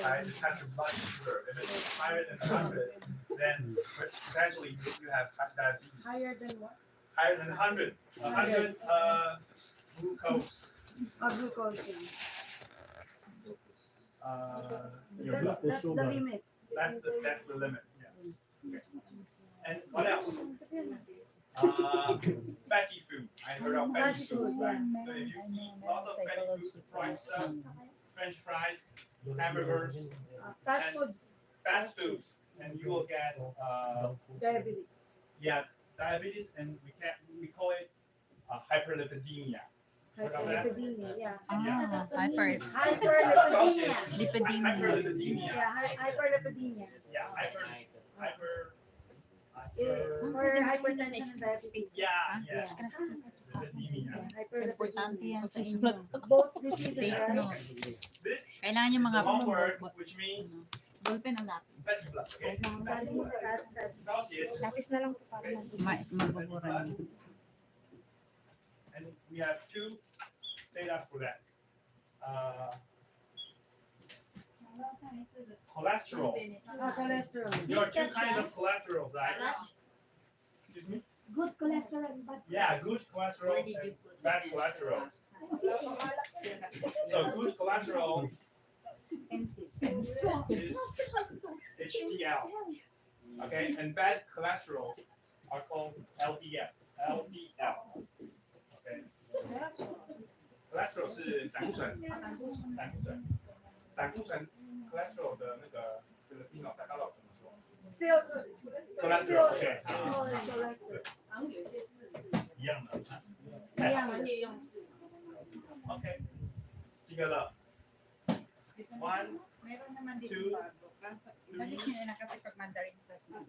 right? It has your blood sugar. If it's higher than 100, then potentially you have diabetes. Higher than what? Higher than 100. 100 glucose. Glucose. That's the limit. That's the limit. Yeah. Okay. And what else? Fatty food. I heard of fatty food, right? So if you eat lots of fatty food, fried stuff, French fries, hamburgers, fast foods, and you will get Diabetes. yeah, diabetes, and we call it hyperlipidemia. Hyperlipidemia, yeah. Hyperlipidemia. Hyperlipidemia. Yeah, hyperlipidemia. Yeah, For hypertension and diabetes. yeah. Lipidemia. Importante yan sa inyo. Both diseases, Take right? note. This Kailangan yung is mga a long word which means ballpen ang lapis. fatty blood. Okay. Because it's Lapis na lang po para Mabubura niyo. and we have two data for that. Cholesterol. cholesterol. There are two kinds of cholesterol, right? Excuse me? Good cholesterol and bad Yeah, good cholesterol and bad cholesterol. So good cholesterol is HDL. Okay, and bad cholesterol are called LDL. LDL. Okay. cholesterol 是胆固醇，胆固醇 cholesterol 的那个 Filipino 大家知道怎么说 Still？cholesterol OK， cholesterol. 好像有些字是一样的。专业用字。 OK， 几个了 ？1, Meron naman dito 2, bago. Ibalik nyo na kasi pag Mandarin class na. 4,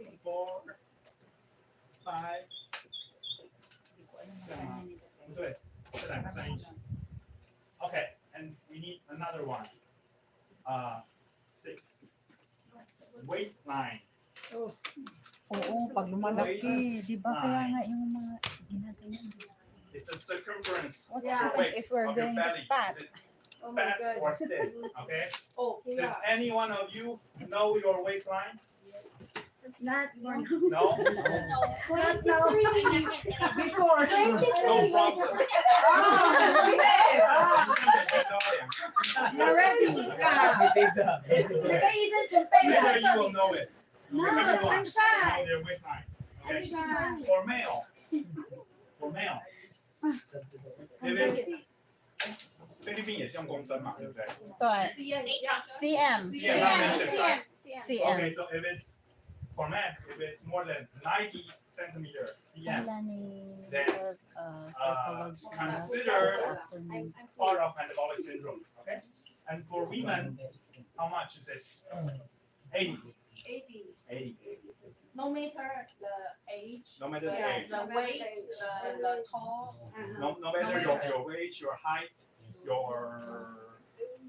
5。不对，这两个算一起。Okay, and we need another one. 6. Waistline. Oo, pag lumalaki, di ba kaya nga yung mga ginagayon. It's the circumference of Yeah, your waist, if we're of your going belly. fat. Is it Oh my fat God. or thin? Okay. Oh, Does any one of you know your waistline? Not for No? Not now. Before. No problem. You're ready. Later you will know it. No, Everyone I'm will shy. know their waistline. Okay. Shy. For male. For male. If it's 菲律宾也是用公分嘛，对不对？对 cm Yeah, not mentioned. cm Okay, so if it's for men, if it's more than 90 centimeter cm, then consider part of metabolic syndrome. Okay, and for women, how much is it? 80. 80. no matter the age, No matter the Yeah. age, the weight, the tall. no matter your weight, your height, your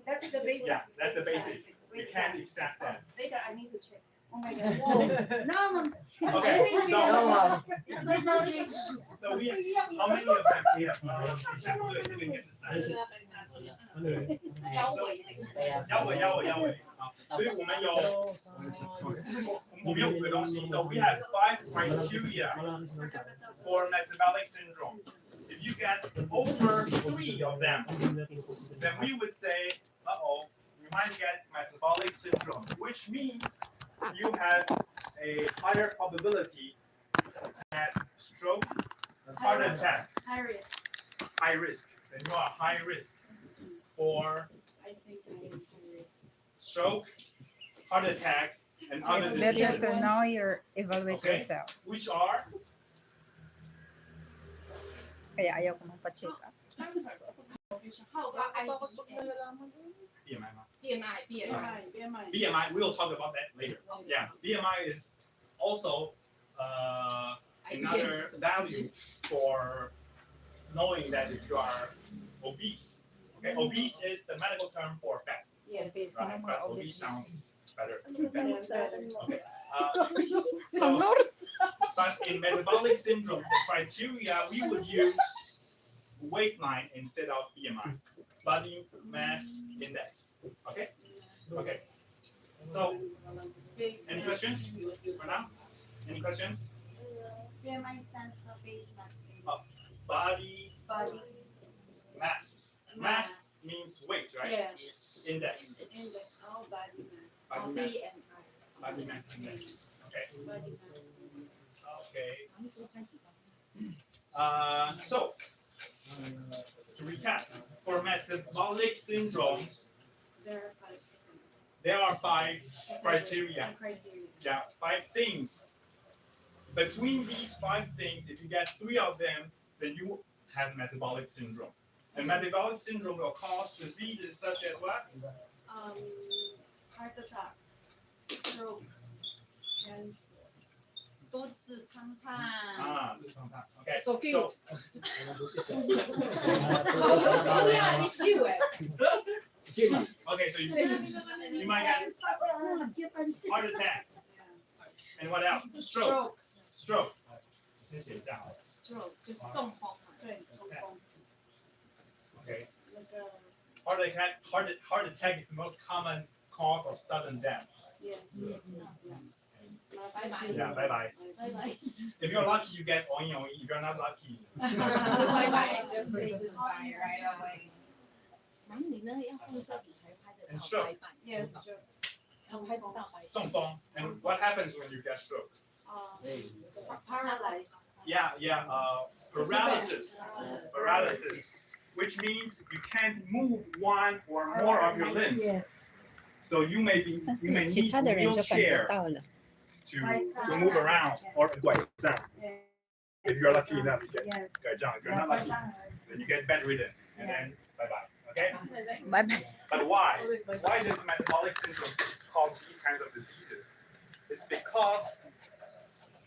That's the basic. yeah, that's the basic. We can't access that. Later I need to check. Oh my God. No. Okay, so No. we how many of them here? 以前不对，这个应该是3。腰围的意思。腰围啊，所以我们有5个东西。So we have 5 criteria for metabolic syndrome. If you get over 3 of them, then we would say, uh-oh, you might get metabolic syndrome, which means you have a higher probability to get stroke, heart attack, High risk. high risk. Then you are high risk for I think I am high risk. stroke, heart attack, and other it's better to diseases, know your evaluate Okay. yourself which are kaya ayaw ko magpa-check up How about BMI. BMI? BMI. BMI, we'll talk about that later. Yeah, BMI is also another value for knowing that if you are obese. Okay, obese is the medical term for fat, Yes. right? But obese sounds better. Okay. But in metabolic syndrome, the criteria we would use waistline instead of BMI, body mass index. Okay. Okay. So, Base any mass. questions for now? Any questions? BMI stands for base mass. Oh. Body Body mass. Mass means weight, right? Yes. Index. Index. Oh, body mass. Body mass. BMI Body mass index. Okay. Body mass. Okay. So to recap, for metabolic syndromes, There are 5 there are 5 criteria. Yeah, 5 things. Between these 5 things, if you get 3 of them, then you have metabolic syndrome. And metabolic syndrome will cause diseases such as what? Heart attack, stroke, cancer. 多子胖胖。 Okay. So cute. So, It's you okay, so you might get heart attack. And what else? Stroke. Stroke. 先写一下好了。 Stroke. 就是中风嘛。对，中风。 Okay. 那个 Heart attack is the most common cause of sudden death. Yes. Bye bye. Yeah, bye bye. Bye bye. If you're lucky, you get oing oing. If you're not lucky, Bye bye. Just say goodbye right away. 然后你呢要放这里才拍得 And 到 stroke. 白板， Yes. 拍不到白板。中风. And what happens when you get stroke? Paralyzed. Yeah, paralysis. Paralysis, which means you can't move one or more of your limbs. Yes. So you may 但 need 是其他的人就感觉 wheelchair 到了。 to move around or 拐杖. If you're lucky enough, you get Yes. 拐杖. If you're not lucky, then you get bedridden, and then bye bye. Okay. 拜拜。 But why? Why does metabolic syndrome cause these kinds of diseases? It's because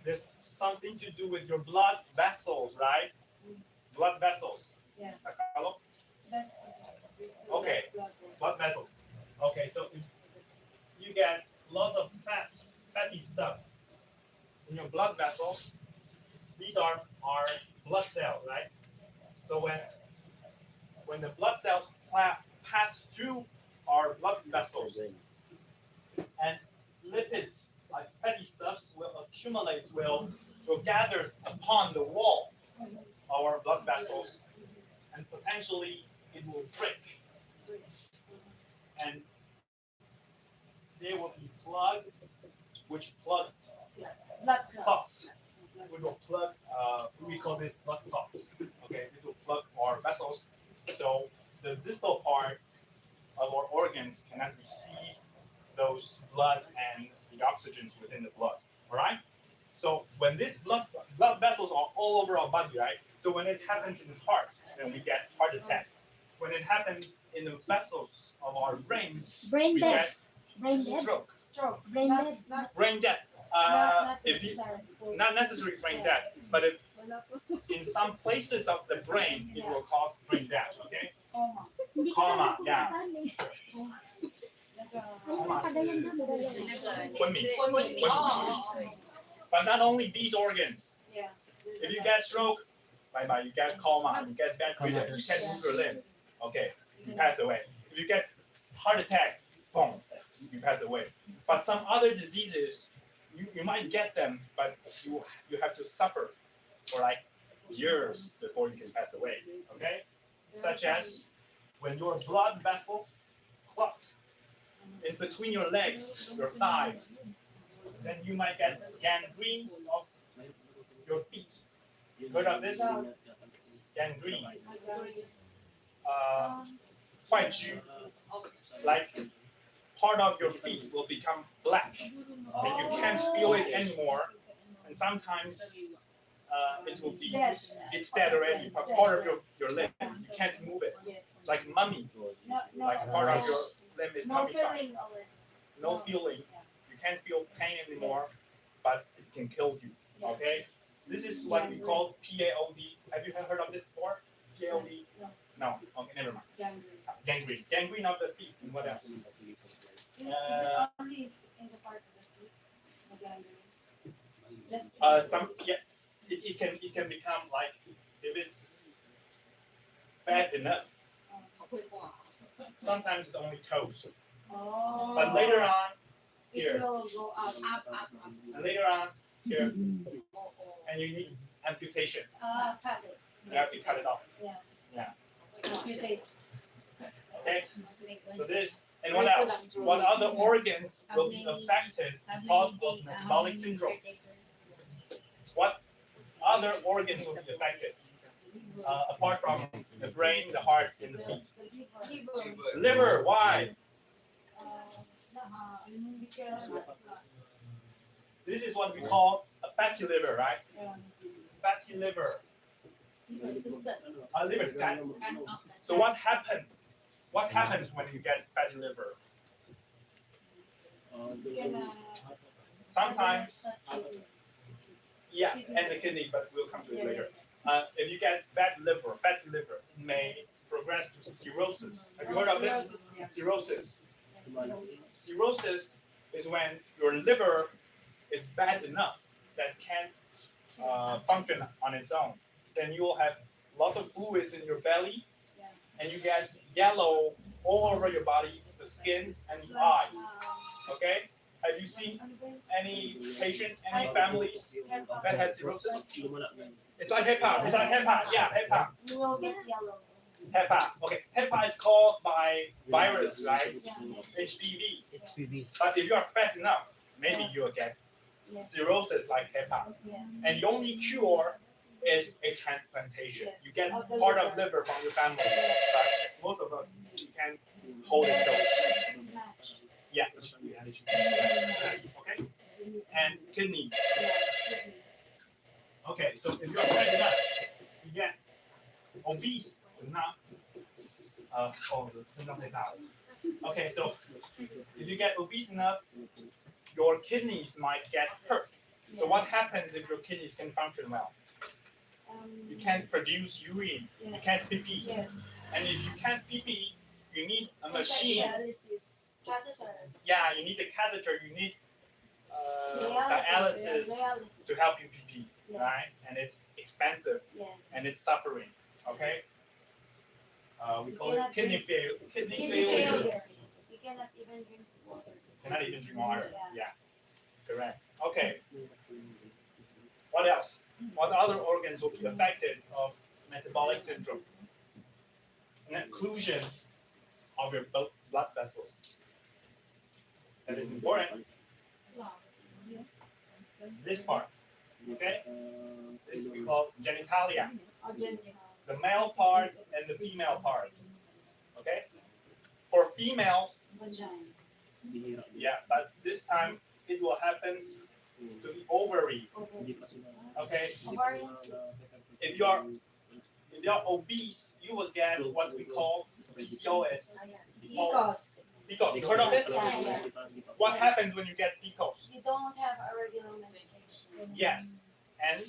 there's something to do with your blood vessels, right? Blood vessels. Yeah. Hello? That's Okay. Blood vessels. Okay, so if you get lots of fatty stuff in your blood vessels, these are our blood cells, right? So when the blood cells pass through our blood vessels, and lipids like fatty stuffs will accumulate, will gather upon the wall of our blood vessels, and potentially it will break. And there will be blood, which blood clot. We will plug. We call this blood clot. Okay, it will plug our vessels, so the distal part of our organs cannot receive those blood and the oxygens within the blood. All right. So when these blood vessels are all over our body, right? So when it happens in the heart, then we get heart attack. When it happens in the vessels of our brains, Brain we death. get Brain death. stroke, Stroke. Brain Not- death. not- brain death. not If you necessary. not necessarily brain death, but if in some places of the brain, it will cause brain death. Okay, Coma. Hindi Coma, ka yeah. Coma. But not only these organs. Yeah. If you get stroke, bye bye. You get coma. You get bedridden. You can't move your limb. Okay, you pass away. If you get heart attack, boom, you pass away. But some other diseases, you might get them, but you have to suffer for like years before you can pass away. Okay, such as when your blood vessels clot in between your legs, your thighs, then you might get gangrenes of your feet. Heard of this? Gangrene. White shoe. Like part of your feet will become black, and you can't feel it anymore. And sometimes it will be it's dead already, but part of your limb you can't move it. Yes. It's like mummy, No, like part of your limb is no mummified. feeling of it. No feeling. You can't feel pain anymore, but it can kill you. Okay? This is what we call PAOD. Have you heard of this before? PAOD? No. Okay, never mind. Gangrene. Gangrene. Gangrene of the feet. And what else? Is it only in the part of the feet? The gangrene? Just Some yes. It can become like if it's bad enough. Sometimes it's only toes. Oh. But later on, It here, will go up. and later on here, Mm. and you need amputation. Cut it. You have to cut it off. Amputate. Okay. So this and what else? What other organs will be affected because of metabolic syndrome? What other organs will be affected? Apart from the brain, the heart, and the feet. Liver. Why? This is what we call a fatty liver, right? Fatty liver. Liver is fat. So what happened? What happens when you get fatty liver? Sometimes, yeah, and the kidneys, but we'll come to it later. If you get fatty liver, it may progress to cirrhosis. Have you heard of this? Cirrhosis. Cirrhosis is when your liver is bad enough that can't function on its own. Then you will have lots of fluids in your belly, and you get yellow all over your body, the skin, and the eyes. Okay? Have you seen any patients, any families that has cirrhosis? It's like HEPA. It's like HEPA. Yeah, HEPA. You will get yellow. HEPA. Okay, HEPA is caused by virus, right? HPV. HPV. But if you are fat enough, maybe you will get Yes. cirrhosis like HEPA. Yes. And the only cure is a transplantation. Yes. You get Of the part of liver. liver from your family, but most of us can't hold it. So Match. yeah, it should be, and it should be. Okay, and kidneys. Okay, so if you're fat enough, you get obese enough. Okay, so if you get obese enough, your kidneys might get hurt. So what happens if your kidneys can function well? You can't produce urine, you can't pee. Yes. And if you can't pee, you need a machine. Catheter. Yeah, you need a catheter, you need Dialysis. dialysis to help you pee, Yes. right? And it's expensive Yes. and it's suffering. Okay? We call it cannot kidney failure. Kidney Kidney failure. failure. You cannot even drink water. Cannot even drink water. Yeah. Yeah, correct. Okay. What else? What other organs will be affected of metabolic syndrome? An occlusion of your blood vessels. That is important. This part, okay? This we call genitalia. Or genital. The male parts and the female parts. Okay? For females, Vagina. yeah, but this time it will happen to the ovary. Okay? Ovarian cyst. If you're obese, you will get what we call PCOS. Because PCOS. You heard of this? Yeah, yes. What happens when you get PCOS? you don't have a regular menstruation. Yes. And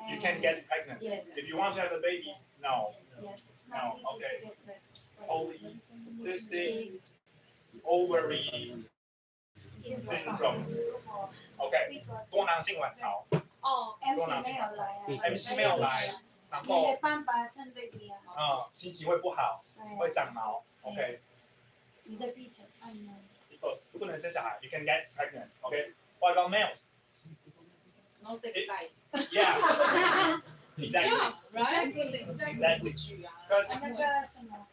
you can get pregnant. Yes. If you want to have a baby, Yes. no. Yes, it's No, not easy okay. to get Polycystic ovary syndrome. OK， 多囊性卵巢， MC 没有来啊 MC 没有来，然你后没办法趁对比啊。心情会不好，会对，长毛。OK， 你的地铁按呢？ because 不能生小孩，you can get pregnant. OK, what about males? No sex life. Yeah, exactly. Yeah, right? Exactly. Because 那个什么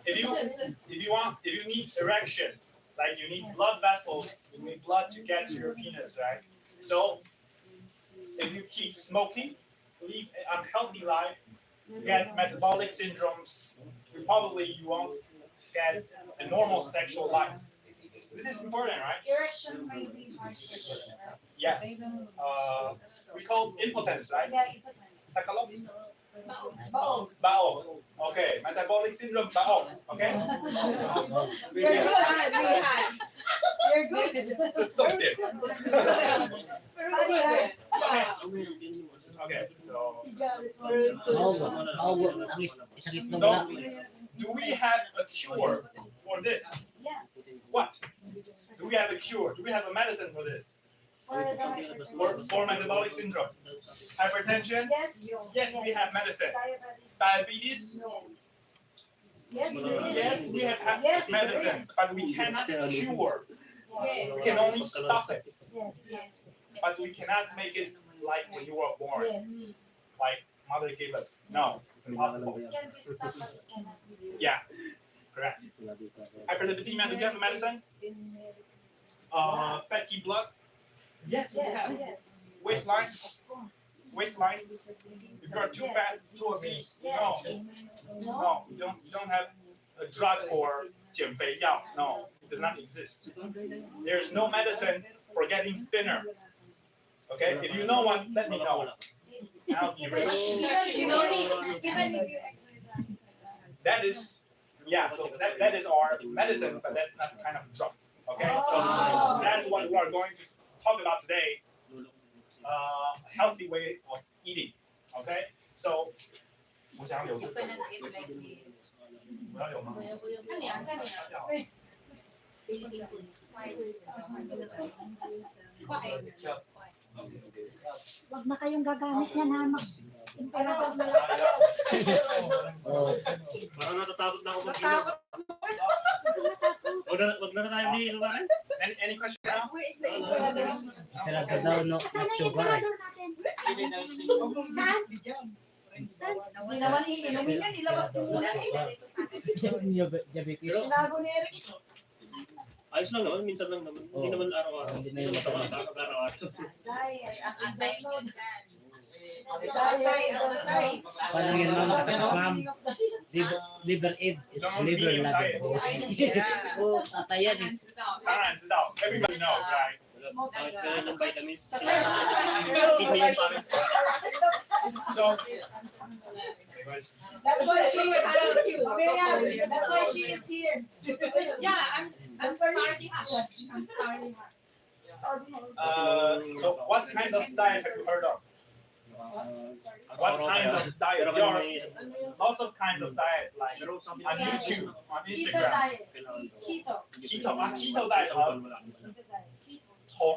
，if you need erection, like you need blood vessels, you need blood to get to your penis, right? So if you keep smoking, live an unhealthy life, get metabolic syndromes, you won't get a normal sexual life. This is important, right? erection may be hard to get, right? Yes. We call impotence, right? Yeah, impotent. Tagalog? Baog. Baog. Okay. Metabolic syndrome, baog. Okay? You're good. Really high. You're good. 这重点。 Study hard. Okay. So, You got it. Very good. Isang itlog So- lang. do we have a cure for this? Yeah. What? Do we have a cure? Do we have a medicine for this? For metabolic syndrome? Hypertension? Yes. Yes, we have medicine. Diabetes. Diabetes? No. Yes, there is. Yes, we have Yes, there medicines, but we cannot cure. We can only stop it, Yes, yes, but we cannot make it like when you were born, yes. like mother gave us. No, it's impossible. It can be stopped, but it cannot be. Yeah, correct. Hyperlipidemia, do you have a medicine? Fatty blood? Yes, we Yes, have. yes. Waistline? Of course. Waistline? If you are too fat, too obese, no, no, you don't have a drug for 减肥药. No, it does not exist. There's no medicine for getting thinner. Okay, if you know one, let me know. I'll be rich. You don't need, even if you exercise. That is, yeah, so that is our medicine, but that's not kind of drug. Okay, so Oh. that's what we are going to talk about today. Healthy way of eating. Okay, so 我想要有这个，我要有吗？看你啊，看你啊，Wag na kayong gagamit yan ha. Emperador na lang. Oh. Parang natatakot na ako mag-inom. Wag na tayo ni Lumaran. Any question now? Where is the emperor? Talaga daw no Saan na yung sugar. emperador natin? Saan? Saan? Hindi naman iinumin yan, ilabas ko muna. Diabetes. Sinago ni Eric. Ayos lang naman, minsan lang naman. Hindi naman araw-araw. Hindi na masama araw-araw. Diet. antay ko dyan. Diet. Parang yun ma'am. Liver aid. It's liver lager. Oh, tatayan eh. 当然知道 everybody knows, right? Kaya ng vitamins. So, 没关系。 That's why she Meriam, That's why she is here. Yeah, I'm starting hard. I'm starting hard. So what kinds of diet have you heard of? What kinds of diet? There are lots of kinds of diet, like on YouTube, on Keto Instagram. diet. Keto. Keto, keto diet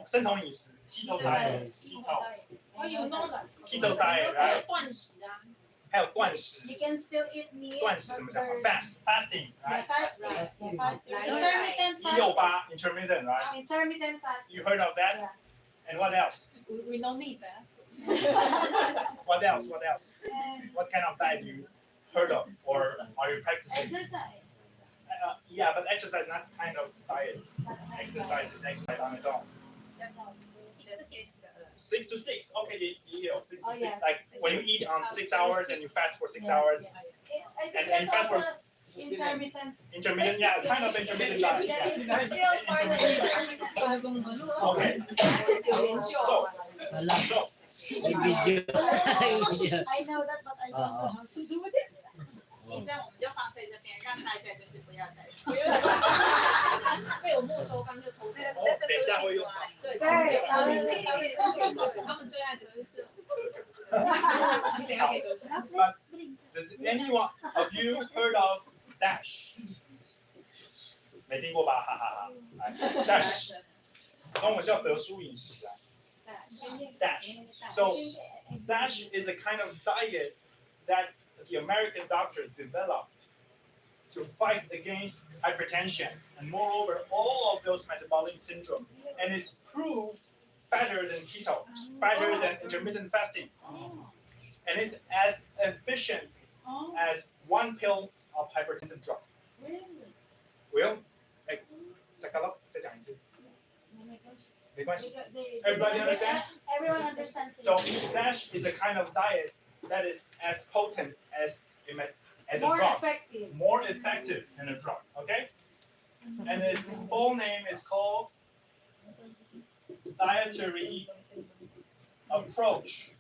生酮饮食 keto diet, keto, Oh, you know that. keto diet, 还有 right? 断食啊，还有断食， You can still eat meat. 断食怎么讲 but ？Fast, fasting, Yeah, right? fasting. Yeah, fasting. Like- Intermittent 168 intermittent, right? fasting. Intermittent fasting. You heard of that? Yeah. And what else? we no need that. What else? What else? What kind of diet you heard of or are you practicing? Exercise. Yeah, but exercise is not kind of diet. Exercise is exercise on its own. 6 to 6. Okay, you 6 to Oh, 6. yeah. Like when you eat on 6 hours and you fast for 6 Yeah. hours. I think And that's fast for also intermittent. intermittent, yeah, kind of intermittent diet. Yeah, Yeah. still part of intermittent. Okay. So, Wala. so May video. I know that, but I don't know how to do it. 医生，我们就放在这边，让他觉得就是不要再被我没收，刚就偷走。等一下会用到。对，对他们最爱的就是。 But 你等一下可以得。 does anyone of you heard of Dash? 没听过吧？哈哈哈。Dash，中文叫德叔饮食啊。Dash. So Dash is a kind of diet that the American doctors developed to fight against hypertension and moreover all of those metabolic syndrome, and it's proved better than keto, better than intermittent fasting, and it's as efficient Oh, as one pill of hypertensive drug. really? Will, like, 再讲一次，没关系。 Everybody Everyone understands it. So Dash is a kind of diet that is as potent as a More drug, effective. more effective than a drug. Okay, and its full name is called dietary approach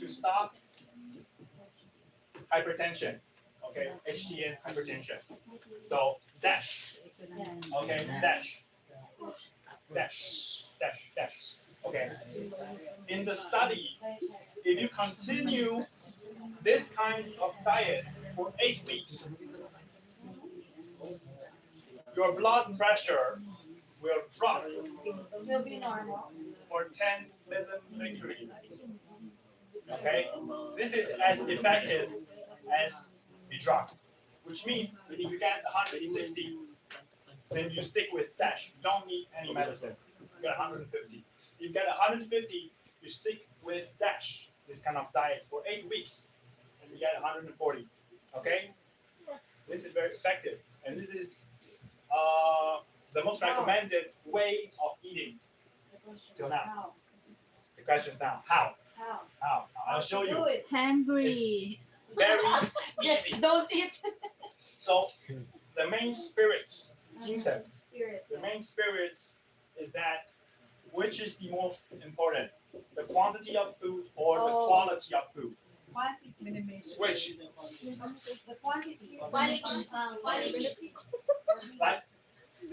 to stop hypertension. Okay, HTN hypertension. So Dash. Okay, Dash. Dash. Dash. Dash. Okay. In the study, if you continue this kind of diet for 8 weeks, your blood pressure will drop Will be normal. for 10 millimercury. Okay, this is as effective as the drug, which means if you get 160 then you stick with dash. You don't need any medicine. You get 150. You get 150, you stick with dash, this kind of diet for 8 weeks, and you get 140. Okay? This is very effective, and this is the most recommended way of eating till now. The question is now, how? How? I'll show you. Hungry. Very Yes, easy. don't eat. So the main spirits, 精神, Spirit. the main spirits is that which is the most important, the quantity of food or the quality of food? Quantity. Which? The quantity. Quality. Like,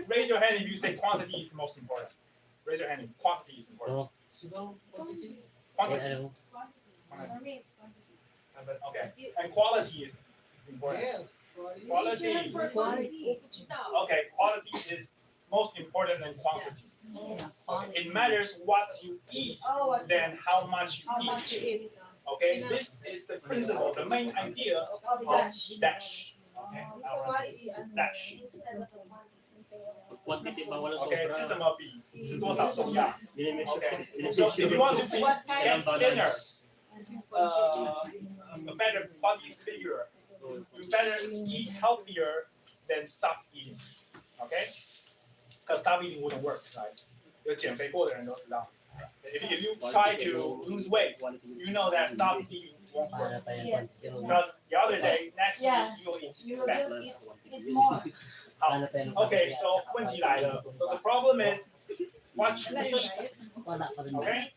raise your hand if you say quantity is the most important. Raise your hand if quantity is important. Quantity. For me, it's quantity. Okay. And quality is important. Quality. Okay, quality is most important than quantity. Yes. It matters what you eat than how much How you much eat. you eat. Okay, this is the principle, the main idea Of of dash. dash. Okay, dash. Instead of the Quantity bawal Okay, sobra. 吃什么比吃多少重要。 Okay, Minimum so if you want to be What kind get thinner, a better body figure, you better eat healthier than stop eating. Okay, because stop eating wouldn't work, right? 有减肥过的人都知道。If you try to lose weight, you know that stop eating won't work. Para pa yan. Yes. Because the other day, next week, Yeah. you'll eat you will fat. just eat more. Para pa yan. Okay, so 问题来了。So the problem is, what you eat, Wala pa rin. okay?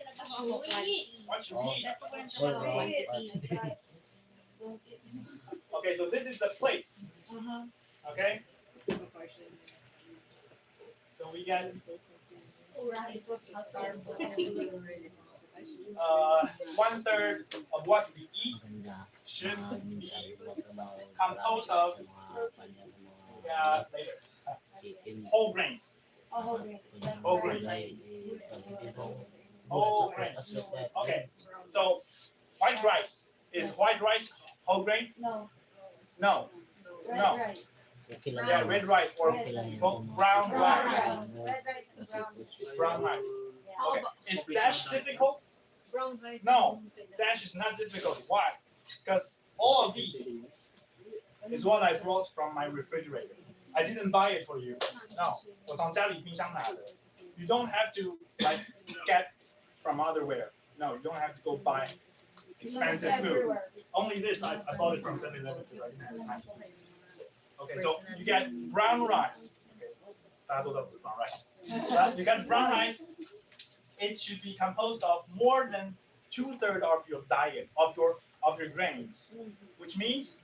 What you eat. Okay, so this is the plate, okay? So we get 1/3 of what we eat should be composed of later whole grains. Whole grains. Whole grains. Okay, so white rice. Is white rice whole grain? No. No. Red No. rice. Yeah, red rice or brown rice. Red rice and brown. Brown rice. How Okay. about Is dash difficult? brown rice? No. Dash is not difficult. Why? Because all of these is what I brought from my refrigerator. I didn't buy it for you. No. 我从家里冰箱拿的. You don't have to like get from otherwhere. No, you don't have to go buy expensive food. Everywhere. Only this, I bought it from 7-Eleven because I didn't have time. Okay, so you get brown rice. Okay, 大家都知道不是 brown rice. You get brown rice. It should be composed of more than 2/3 of your diet, of your grains, which means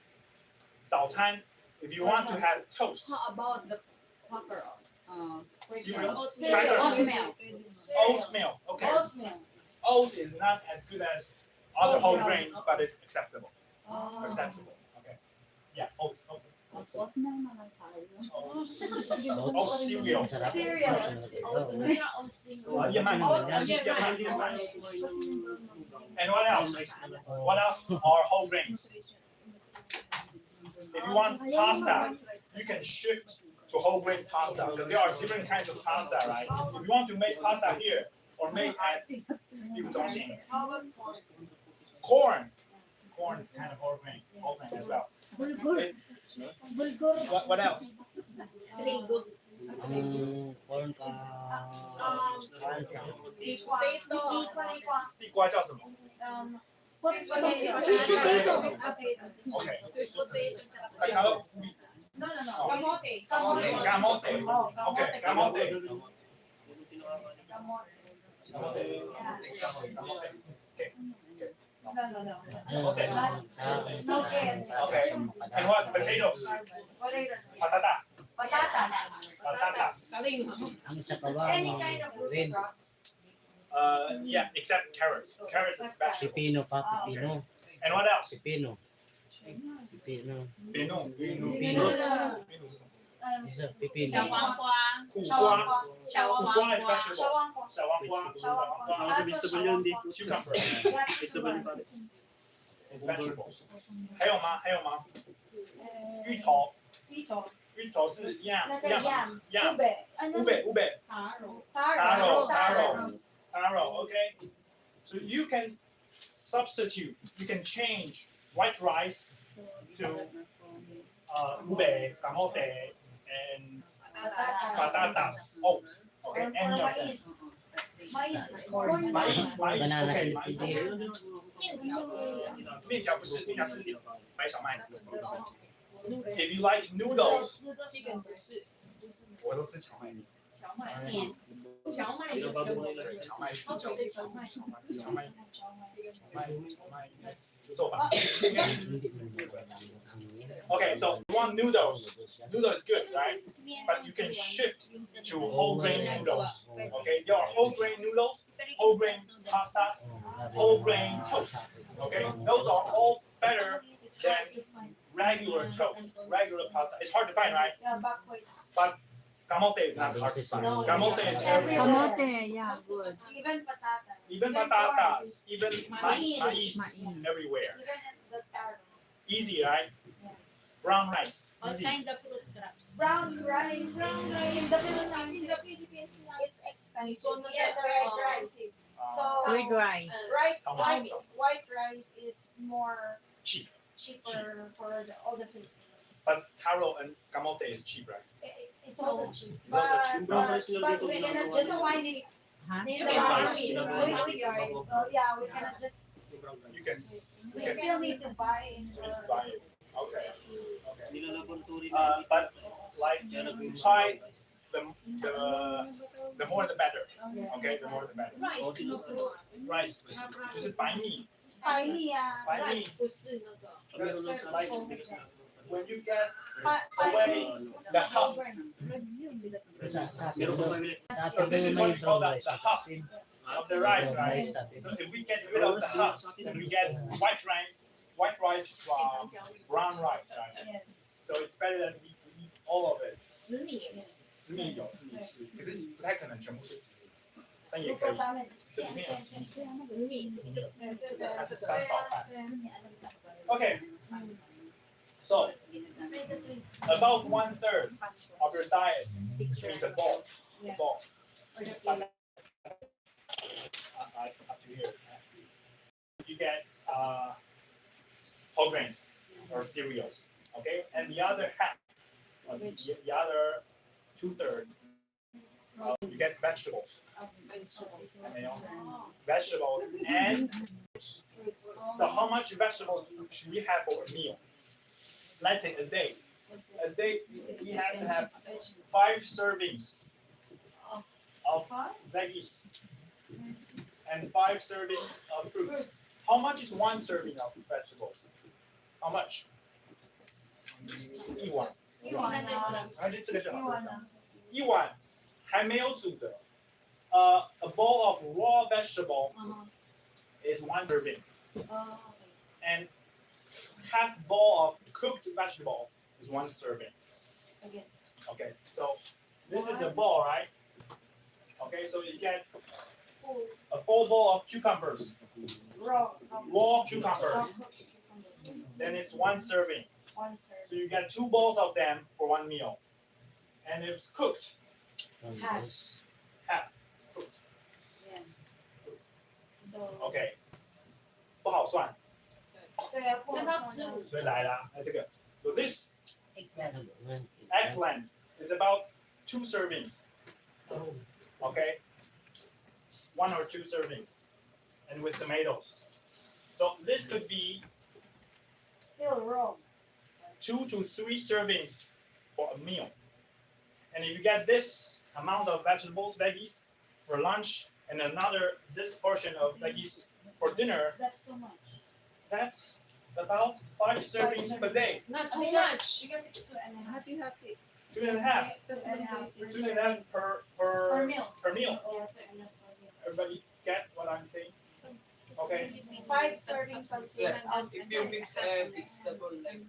早餐, if you want to have toast, How about the cracker? cereal, Oatmeal. oatmeal. Okay, Oatmeal. oat is not as good as other whole grains, but it's acceptable. Oh. Acceptable. Okay. Yeah, oat. Huwag na naman tayo. Oat cereal. Cereal.燕麦. And what else? What else are whole grains? If you want pasta, you can shift to whole grain pasta because there are different kinds of pasta, right? If you want to make pasta here or make at 地府中心, How about corn? corn is kind of whole grain as well. Bulgur. Bulgur. What else? Trigo. Corn ka. Tikwa. Tikwa. 地瓜叫什么? Sweet potato. Sweet potato. Okay. Sweet potato. No. Oh. Kamote. Camote. Oh, Okay, kamote. camote. No. Okay. No can. Okay. And what? Potatoes. Potatoes. Patata. Patatas. Kaling. Ang isa pa ba? Any kind of root Red. crops. Yeah, except carrots. Carrots is special. Pipino pa, pipino. And what else? Pipino. Pipino. Pino. Pino. Isa, pipino. 小黄瓜。苦瓜。小黄苦瓜is 瓜。 vegetable. 小黄瓜. Vegetable yun, di. Cucumber. Vegetable yun pare. It's vegetables. 还有吗？芋头。芋头是 yam 那个 yam yam， ube ube taro. Okay, so you can substitute. You can change white rice to ube, camote, and patatas, oats. Okay, any of them. Mais, Banana okay, split mais. here. 面条不是，面条是白小麦。If you like noodles，我都吃荞麦面。荞麦面，荞麦有什么？荞麦哦，不是荞麦，荞麦做法。Okay, so you want noodles. Noodle is good, right? But you can shift to whole grain noodles. Okay, there are whole grain noodles, whole grain pastas, whole grain toast. Okay, those are all better than regular toast, regular pasta. It's hard to find, right? But camote is not hard to find. Camote is everywhere. Kamote, yeah, good. Even Even patatas. patatas, even Mais. mais, everywhere. Even the taro. Easy, right? Brown rice, easy. Brown rice in the Philippines, it's expensive. Yes, red rice. So Red rice. white rice is more Cheap. cheaper for all the Philippines. But taro and camote is cheap, right? It's also cheap. It's also But- cheap. Brown rice but lang dito we cannot ginagawa. just find it. Huh? in You the can market. buy it. We cannot just. You can We still need to buy it. just buy it. Okay. Okay. Nilalaboratory But like try the more the better. Okay, the more the better. Rice 不是，就是白米。白米啊，白米。不是那个。 Like when you get 白 away the husk. Meron pa kami. So this is what we call the husk of the rice, right? So if we get rid of the husk, then we get white rice from brown rice, right? Yes. So it's better that we eat all of it. 紫米也是。紫米有紫米是，可是不太可能全部是紫米，但也如可以。果他们这里面有紫米，紫米，它是三道饭。对 Okay, so about 1/3 of your diet is a ball. A ball. Up to here. You get whole grains or cereals, okay? And the other half, the other 2/3, you get vegetables. You know, vegetables and fruits. So how much vegetables should we have for a meal? Let's say a day. A day we have to have 5 servings of veggies and 5 servings of fruits. How much is 1 serving of vegetables? How much? 一碗，还是这个就好。一碗还没有煮的。A bowl of raw vegetable is 1 serving, and half bowl of cooked vegetable is 1 serving. Okay. Okay, so this is a bowl, right? Okay, so you get a full bowl of cucumbers, raw cucumbers. Then it's 1 serving. 1 serving. So you get 2 bowls of them for 1 meal, and if it's cooked, half cooked. Yeah. So Okay. 不好算，对啊，但是要吃5所以来啦，这个 So this Eggplant. eggplant is about 2 servings. Okay, 1 or 2 servings, and with tomatoes. So this could be still raw. 2 to 3 servings for a meal. And if you get this amount of veggies for lunch, and this portion of veggies for dinner, That's too much. that's about 5 servings per day. Not too much. Because it's 2.5. 2.5. 2.5 2.5 per per meal. meal. Yeah, 2.5 per meal. Everybody get what I'm saying? Okay. 5 serving consists of If you mix vegetable like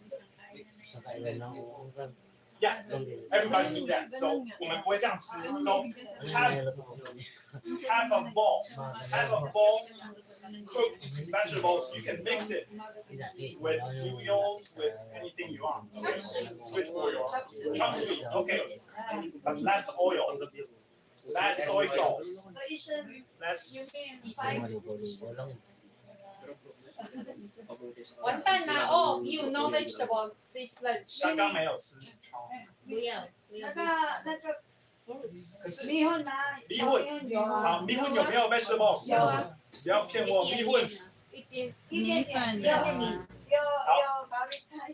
mix Sa kailan ng urag. Yeah, everybody do that. So 我们不会这样吃。So half a bowl cooked vegetables. You can mix it with cereals, with anything you want. Okay? Switch for your chop suey. Okay, but less oil, less soy sauce, 所以医生 less. 有没有5完蛋啦！Oh, you no vegetable this lunch. 刚刚没有吃。不要，那个可是米粉呢？米粉有啊，好，米粉有没有 vegetables？有啊，不要骗我，米粉。一点一点点有高丽菜、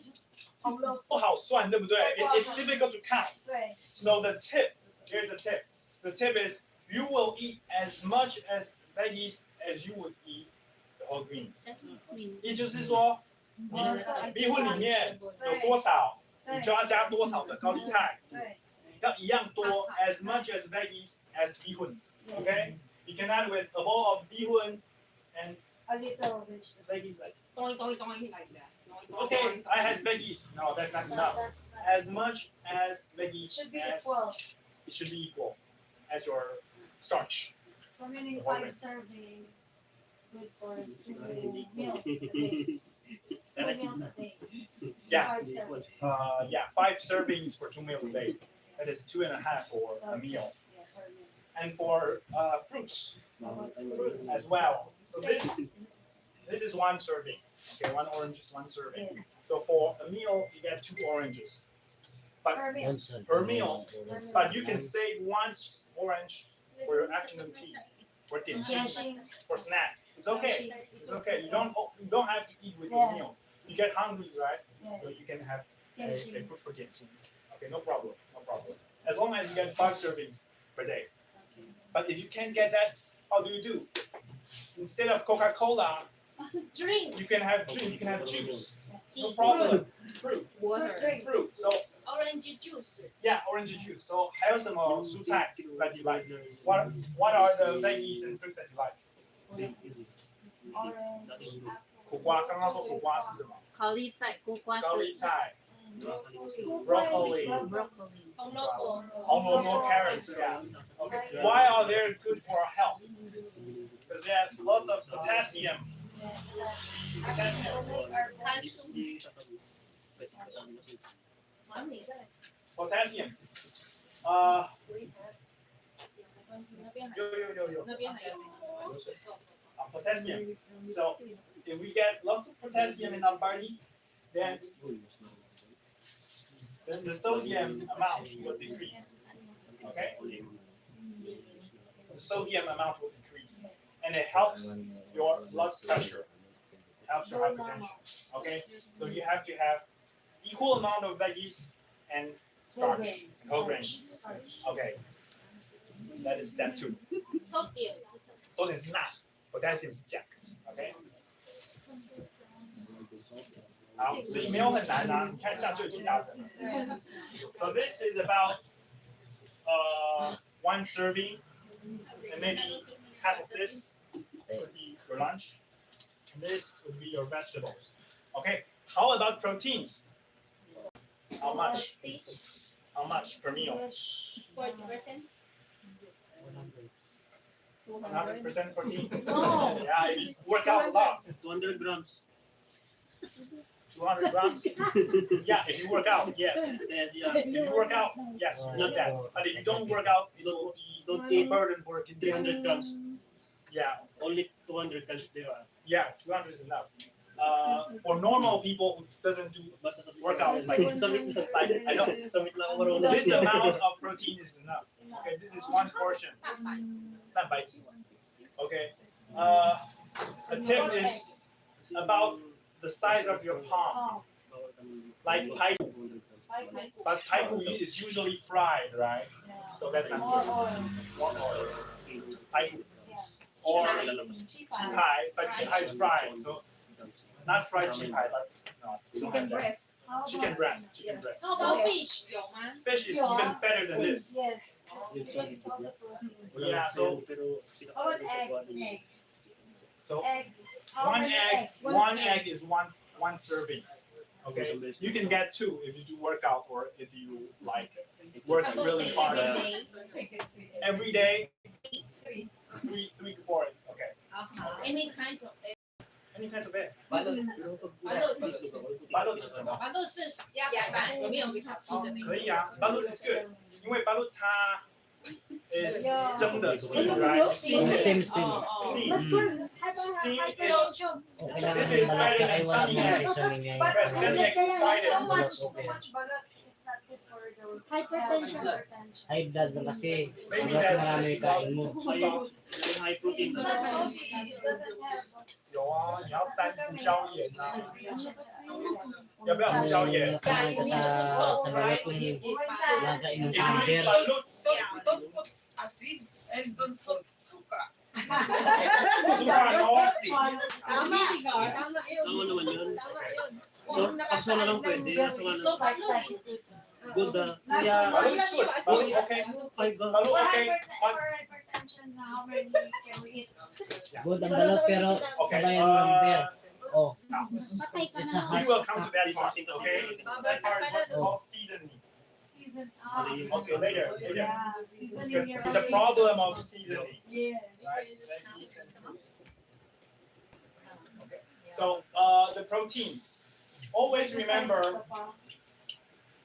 红萝不好算，对不对？It's difficult to count. 对 So the tip, here's a tip. The tip is you will eat as much as veggies as you would eat the whole greens. 也就是说，你米粉里面有多少，你就要加多少的高丽菜，对要一样多 as much as veggies as 米粉。Okay? You can add with a bowl of 米粉 and a little vegetable. veggies like. Doing like that. Okay, I had veggies. No, that's not enough. As much as veggies Should be as equal. it should be equal as your starch. So meaning 5 servings, good for 2 meals a day. 2 meals a day. Yeah. 5 servings. Yeah, 5 servings for 2 meals a day. That is 2.5 for a meal. Yeah, for a meal. And for fruits as well. So this is 1 serving. Okay, 1 orange is 1 serving. Yes. So for a meal, you get 2 oranges. But Per meal. per meal, but you can save 1 orange for your afternoon tea, for dinner, 点心 for snacks. It's okay. It's okay. You don't have to eat with your meal. You get hungry, right? So you can have a food for dinner. Okay, no problem. No problem. As long as you get 5 servings per day. But if you can't get that, how do you do? Instead of Coca-Cola, Drink you can have drink. You can have juice. No problem. Fruit. water. Fruit. So Orange juice. yeah, orange juice. So 还有什么蔬菜 that you like? What are the veggies and fruits that you like? Orange. 苦瓜，刚刚说苦瓜是什么？高丽菜、苦瓜高丽是菜 Broccoli. broccoli. 红萝卜。红萝卜 carrots. Yeah. Okay. Why are they good for our health? Because they have lots of potassium. Potassium. 有。那边还有。 Potassium. So if we get lots of potassium in our body, then the sodium amount will decrease. Okay? The sodium amount will decrease. And it helps your blood pressure. Helps your hypertension. Okay? So you have to have equal amount of veggies and starch, whole grains. Okay. That is step 2. Sodium 是什么？ Sodium is not. Potassium 是钾。OK。好，所以没有很难啊，你看这样就已经达成了。So this is about 1 serving, and maybe half of this would be your lunch, and this would be your vegetables. Okay. How about proteins? How much? How much per meal? 40%. 100% protein. Oh. Yeah, if you work out a lot. 200 grams. 200 grams? Yeah, if you work out, yes. Yeah. If you work out, yes, you need that. But if you don't work out, it will be Don't a eat burden for a 300 grams. Yeah, Only 200 grams there are. yeah, 200 is enough. For normal people who doesn't do Basta sa workout, like I know, this amount of protein is enough. Okay, this is 1 portion. 蛋白质. Okay. A tip is about the size of your palm, like paipu. But paipu is usually fried, right? So that's not More good. oil. More oil. Paipu. Or chipai, but chipai is fried, so not fried chipai, but no, we don't have that. Chicken breast. How about fish 有吗？ Fish is even better than this. Yes. Yeah, so How about egg? so Egg. How 1 many egg, egg? 1 egg is one serving. Okay, you can get 2 if you do workout or if you like work really hard. Every day, 3 to 4 is okay. Any kinds of egg. Any kinds of egg. 白肉白肉是什么？白肉是鸭仔饭，里面有个小鸡的那个。可以啊，白肉 is good，因为白肉它 is 蒸的 steam right Steam. Oh, steam steam is Oh, kailangan This is malaki better than ay wala sunny mo egg. seasoning ngayon. But sunny egg fried it. too much balut is not good for those Hypertension. hypertension. High blood mo kasi. maybe Hanggat that's marami kain mo. too soft. High protein It's na. not salty, it doesn't have 有啊，你要沾胡椒盐啊，要不要胡椒盐？ Kain ka sa balat kung lagain ng powder. Balut, Don't put acid and don't put suka. suka no. Tama. Tama yun. Tama naman yun. Tama yun. So, pag so na lang pwede. So, So, balut is good Balut is good. Balut okay. Balut okay. For hypertension, how many can we eat? Good ang balot pero Okay. sabayan mo ng beer. Oh, Patay ka it's a na. We hard. will come to that part. Okay. That part is what we call seasoning. Season. Okay, later. Yeah, seasoning Because your it's a problem of seasoning. Yeah. Right? Let's season. So the proteins. Always remember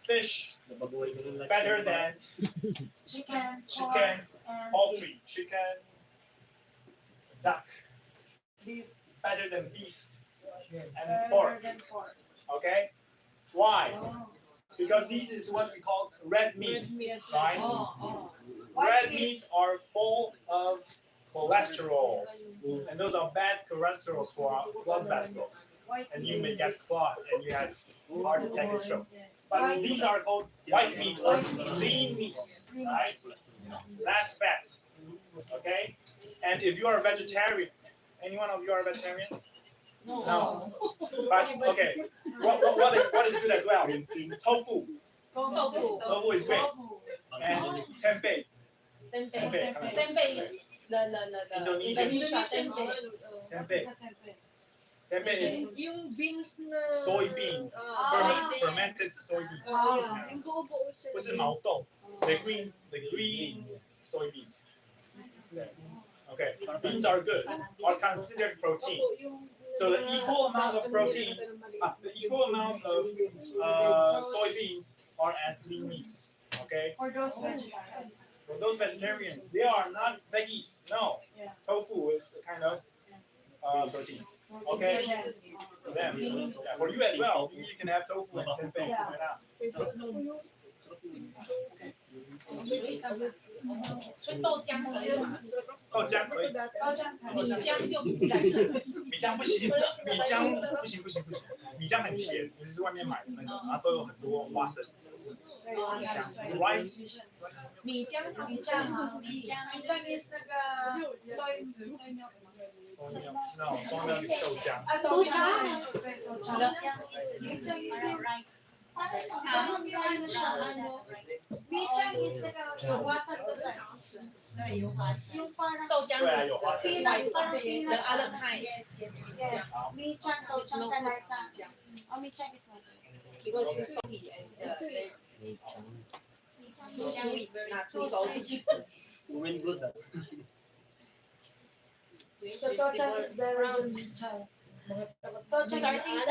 fish better than chicken, chicken, and poultry. Chicken, duck beef. better than beef and Better pork. than pork. Okay? Why? Oh. Because this is what we call red meat. Right? Oh, Red meats are full of cholesterol, and those are bad cholesterol for our blood vessels. White And you meat. may get clot and you have heart attack and stroke. Yeah. But these are called white meat or lean meat, right? Less fat. Okay? And if you are a vegetarian, any one of you are vegetarians? No. But okay. What is good as well? Tofu. Tofu. Tofu is great. Tofu. And tempeh. Tempeh. Tempeh. Tempeh is the Indonesian. Indonesia tempeh. Tempeh. Tempeh is Yung beans na soybean. Fermented soybeans. Yung buo-buo siya. 不是毛豆 the green soybeans. Okay, beans are good, are considered protein. So the equal amount of protein, the equal amount of soybeans are as lean meats. Okay, For those vegetarians. for those vegetarians, they are not veggies. No, Yeah. tofu is a kind of protein. Okay, for them, yeah, for you as well. You can have tofu and tempeh. Yeah. Right now. 所以豆浆可以吗？豆浆可以。高浆可以。米浆就不是在这。米浆不行，米浆不行，米浆很甜，尤其是外面买的那个，它都有很多花生。对，米浆对 rice 米浆米浆啊，米浆 is 那个 soy milk 吗？ soy milk no soy milk is 豆浆。啊，豆浆，对，豆浆。米浆 is Michang is the wasan yung parang 豆浆对啊，有花生。 the other kind. yes, Michang豆浆 talaga. Oh, Michang is not. Because it's salty and too sweet, not too salty. When good. So Tochang is better than Michang. Tochang is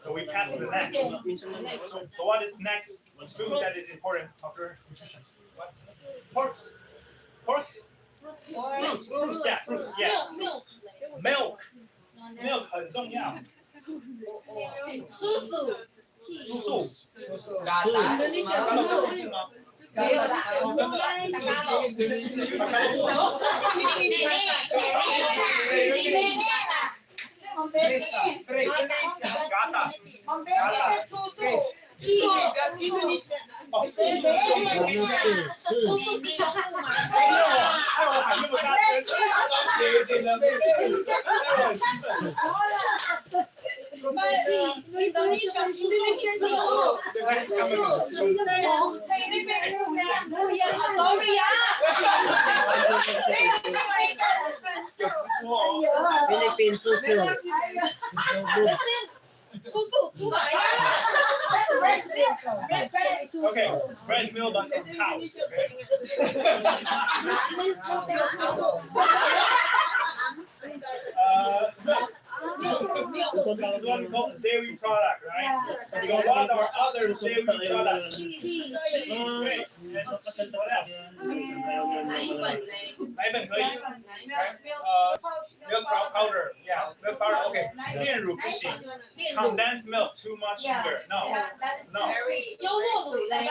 So we pass to the next. So what is next food that is important after nutrition? What's pork? Pork? Fruits, yeah, fruits, yeah. Milk. Milk 很重要。叔叔。素素。 Gatas. 刚刚说素素吗？ 没有啦，哦真的。 Gatas. Gatas. 哦，叔叔是胸部嘛？哎呦，害我喊那么大声。很兴奋。 Indonesia 叔叔是哦。 对，他们是兄弟。 Sorry 啊。有吃过哦。 Philippine susu. Kasi breast milk but from cows. Okay? This is what we call dairy product, right? So what are other dairy products? Cheese, right? And what else? 奶粉可以 milk powder, yeah, milk powder. Okay, 炼乳不行 condensed milk, too much sugar. No, no. 优酪乳嘞，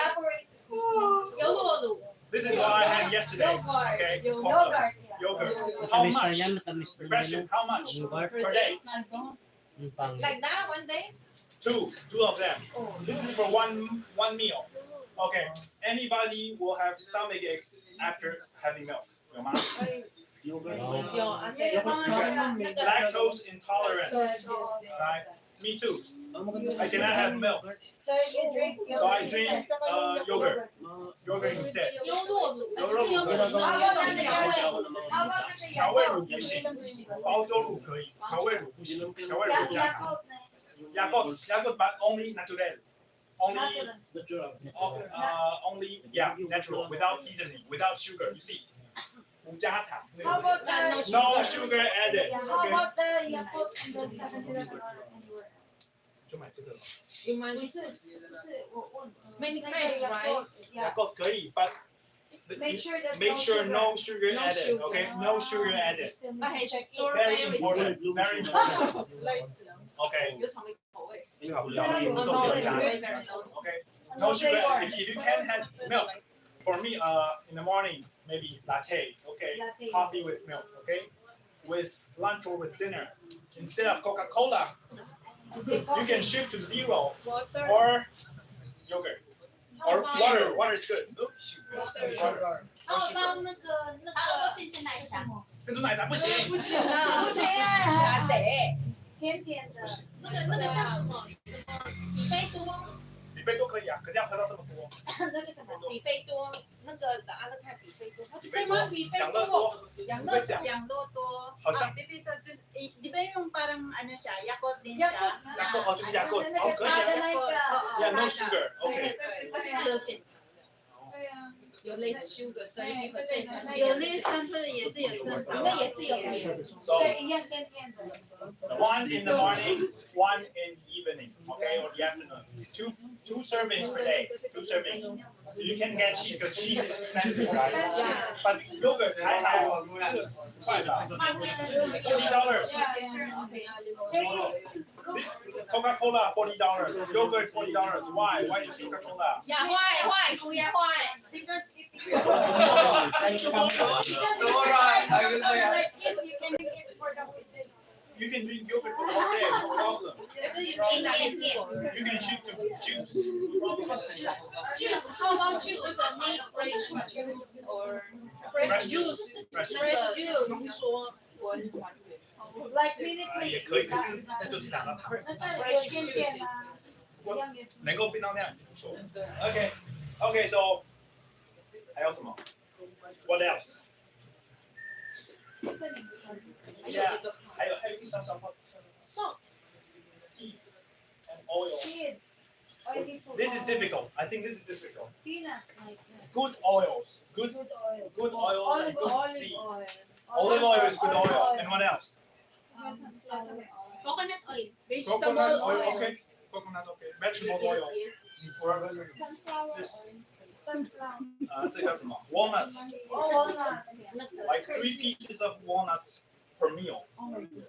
优酪乳， This is what I had yesterday. Okay, Yogurt. yogurt. How Matamis pa much? yan, matamis pa Question: How much Yogurt. per day? Yung pang like that one day. Two of them. This is for one meal. Okay. Anybody will have stomach aches after having milk. 有吗？ Yogurt. 有啊，对，那个 Lactose intolerance. Right? Me too. I cannot have milk, So you drink so I drink yogurt. Yogurt instead. 优酪乳，不是优酪乳，然后就是优味乳， How about the 调味乳不行，包装乳可以，调味乳不行，调味乳加糖。Yakult, but only natural. Only only natural, without seasoning, without sugar. You see, 无加糖。 How about the No sugar added. How Okay. about the Yakult in the 7-Eleven or anywhere else? 就买这个了。 you might 不是，我问 many 那个 kinds right？ Yeah. Yakult 可以 but Make sure that make sure no sugar No added. sugar. Okay, no sugar added. Still need But to it's check it. Very strawberry important. Very important. like Okay. 有草莓口味，最好不要，有都是有加的。 very very low。 Okay. No No sugar. flavors. If you can have milk, for me, in the morning, maybe latte. Okay. Latte. Coffee with milk. Okay. With lunch or with dinner, instead of Coca-Cola, you can shift to zero Water. or yogurt or water. Water is good. Water. 还有到那个珍珠奶茶，珍珠奶茶不行。不行，还得甜甜的。那个叫什么比菲多，比菲多可以啊，可是要喝到这么多。那个什么？比菲多那个答案看比菲多，它比菲多，养乐多，养乐多。Yang Loto. How's that? Di ba yung parang ano siya, Yakult din siya? Yakult, 哦，就是Yakult，那个哦，可以啊。大的那个。 Yeah, no sugar. Okay. 而且它有减对啊。有 less sugar，所以有类但是也是有正常。那也是有可以。 So 对，一样甜甜的。 one in the morning, one in the evening, okay, or the afternoon. Two servings per day. 2 servings. You can get cheese because cheese is expensive, right? But yogurt, I have $40. This Coca-Cola $40. Yogurt $40. Why? Why just Coca-Cola? 呀坏，故意坏。 Because if you So right, I will buy it. like this, you can make it for the whole day. You can drink yogurt for all day, no problem. 可是有甜点。 You can shift to juice. Juice, how about juice? Need fresh juice or Fresh juice. Fresh 那 juice. 个浓缩滚还原。 Like minute 也可以，可是那就是糖了糖，那个有甜甜啊，一样也能够变到那样已经不错。对。 Okay, okay, so 还有什么 ？What else? 还有一个还有一些什么 salt。 seeds and oil. Seeds, oily food. This is difficult. I think this is difficult. Peanuts like that. Good oils, good Good oil. oils and good Olive seeds. oil. Olive oil is good oil. And what else? Sesame oil. Coconut oil. Coconut oil, okay. Coconut, okay. Vegetable oil. Or Sunflower this, oil. Sunflower. 这叫什么 ？Walnuts. Oh, walnuts. Yeah. 那个 Like 3 pieces of walnuts per meal.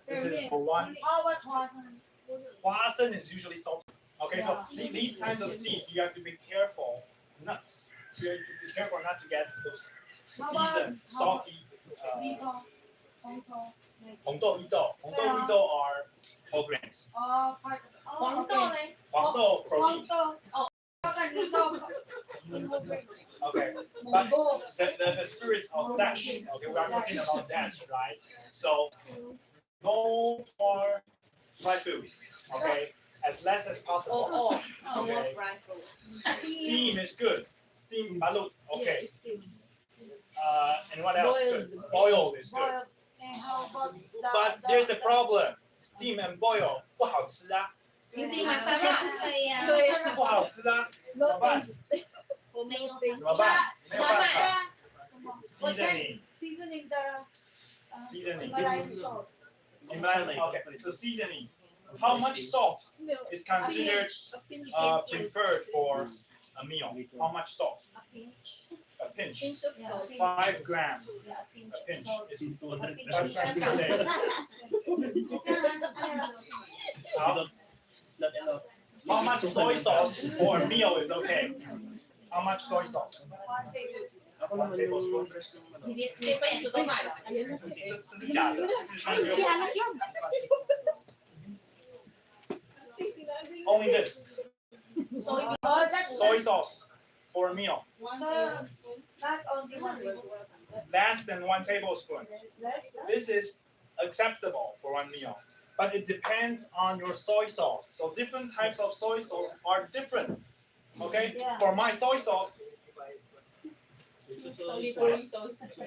This is for one. Oh, what wasn't?花生 is usually salty. Okay, so these kinds of seeds, you have to be careful. Nuts, you have to be careful not to get those seasoned, salty. Beetle. Tonto. 红豆、绿豆are whole grains. Oh, part of. 黄豆嘞，黄豆 protein. Tonto. Oh. Okay, but the spirits of dash. Okay, we are talking about dash, right? So no more fried food. Okay, as less as possible. no more Okay. fried food. Steam is good. Steam balut. Okay. Yeah, And what else? Good. Boiled is good. Boiled. And how about But there's a problem. Steam and boil 不好吃啊，平地买沙拉可以啊。对不好吃啊，怎么办？我没有怎么办？没有办法。What's that? Seasoning. Seasoning the Seasoning. Himalayan salt. Okay. So seasoning. How much salt is considered preferred for a meal? How much salt? A pinch. A pinch. Pinch of Yeah, salt. a pinch. 5 grams. Yeah, a pinch. A pinch Salt. is A pinch. 5 grams per day. 好 It's not enough. How much soy sauce for a meal is okay? How much soy sauce? 1 tablespoon. Ako One naman tablespoon. yung rest ng ano. 你连吃这辈子都买了，这是假的，这是 Ay, anak yun. Only this soy Oh, that's soy sauce for a meal. So, not only 1 tablespoon. Less than 1 tablespoon. Less than. This is acceptable for one meal, but it depends on your soy sauce. So different types of soy sauce are different. Okay, Yeah. for my soy sauce, soy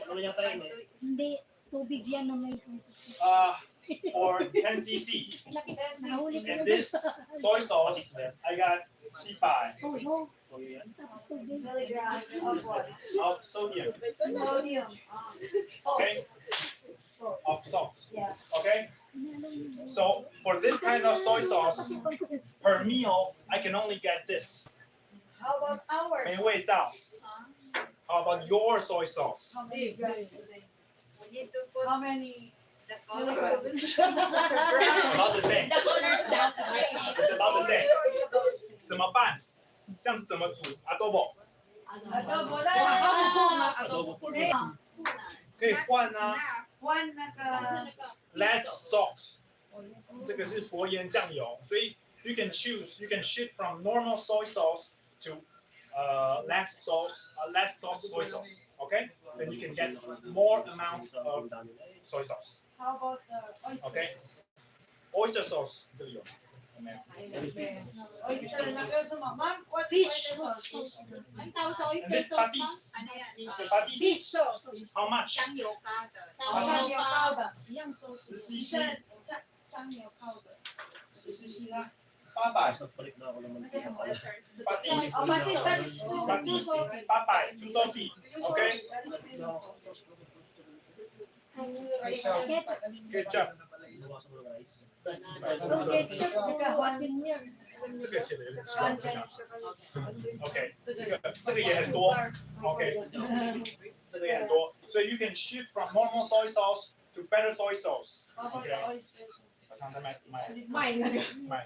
Ano yata yun eh? Hindi, tubig yan na may susi. for 10 cc, Nahuli ko and yun. this soy sauce I got shipai Oo, O yan. tapos tubig. Milligrams of what? of sodium, Sodium. Salt. okay, Salt. of salt. Yeah. Okay, so for this kind of soy sauce per meal, I can only get this. How about ours? 没味道. How about your soy sauce? How many grams do they? We need to put How many the color. milligrams? About the same. The colors that It's about the same. 怎么办？这样子怎么煮？adobo Adobo Adobo pork. na. 可以换啊 One naka.，less salt。这个是薄盐酱油，所以 you can choose, you can shift from normal soy sauce to less salt soy sauce. Okay, then you can get more amount of soy sauce. How about the oyster? Okay, oyster sauce 这里有没有？ Oyster naka suma. Ma'am, what Fish. oyster sauce? Ang tawag sa And oyster this sauce patis, ano yan? patis, Fish sauce. how much? 香油咖的， Changyao powder. 一样说是 10 cc, Changyao powder. 10 cc 啦，800。 Sa palit na ako naman. Naka suma. Patis, Oh, patis, that is too patis, salty. 800, too salty. Too Okay. salty. That is too salty. Ketchup, Nawasan ko ng rice. Yung ketchup, nakawasin yun. 这个写的有点奇怪，我想想。OK，这个也很多。OK，这个也很多，所以 you can shift from normal soy sauce to better soy sauce. How about the oyster sauce? 我常常买卖那个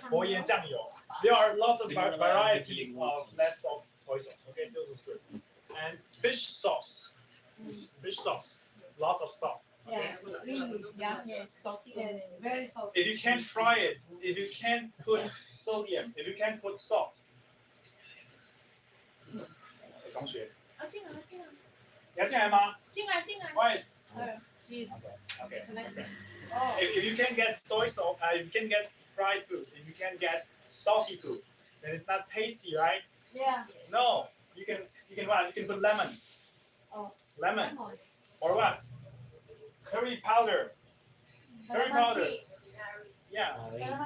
薄盐酱油。There are lots of varieties of less salt soy sauce. Okay, this is good. And fish sauce. Fish sauce, lots of salt. Yeah, really. yeah, salty. Yes, very salty. If you can't fry it, if you can't put sodium, if you can't put salt. 同学，啊，进来进来你要进来吗进来进来。 ？Why is Cheese. okay? Oh, If you can get soy salt, if you can get fried food, if you can get salty food, then it's not tasty, right? yeah. No, you can what? You can put lemon. Oh. Lemon or what? Curry powder. Curry powder. Yeah.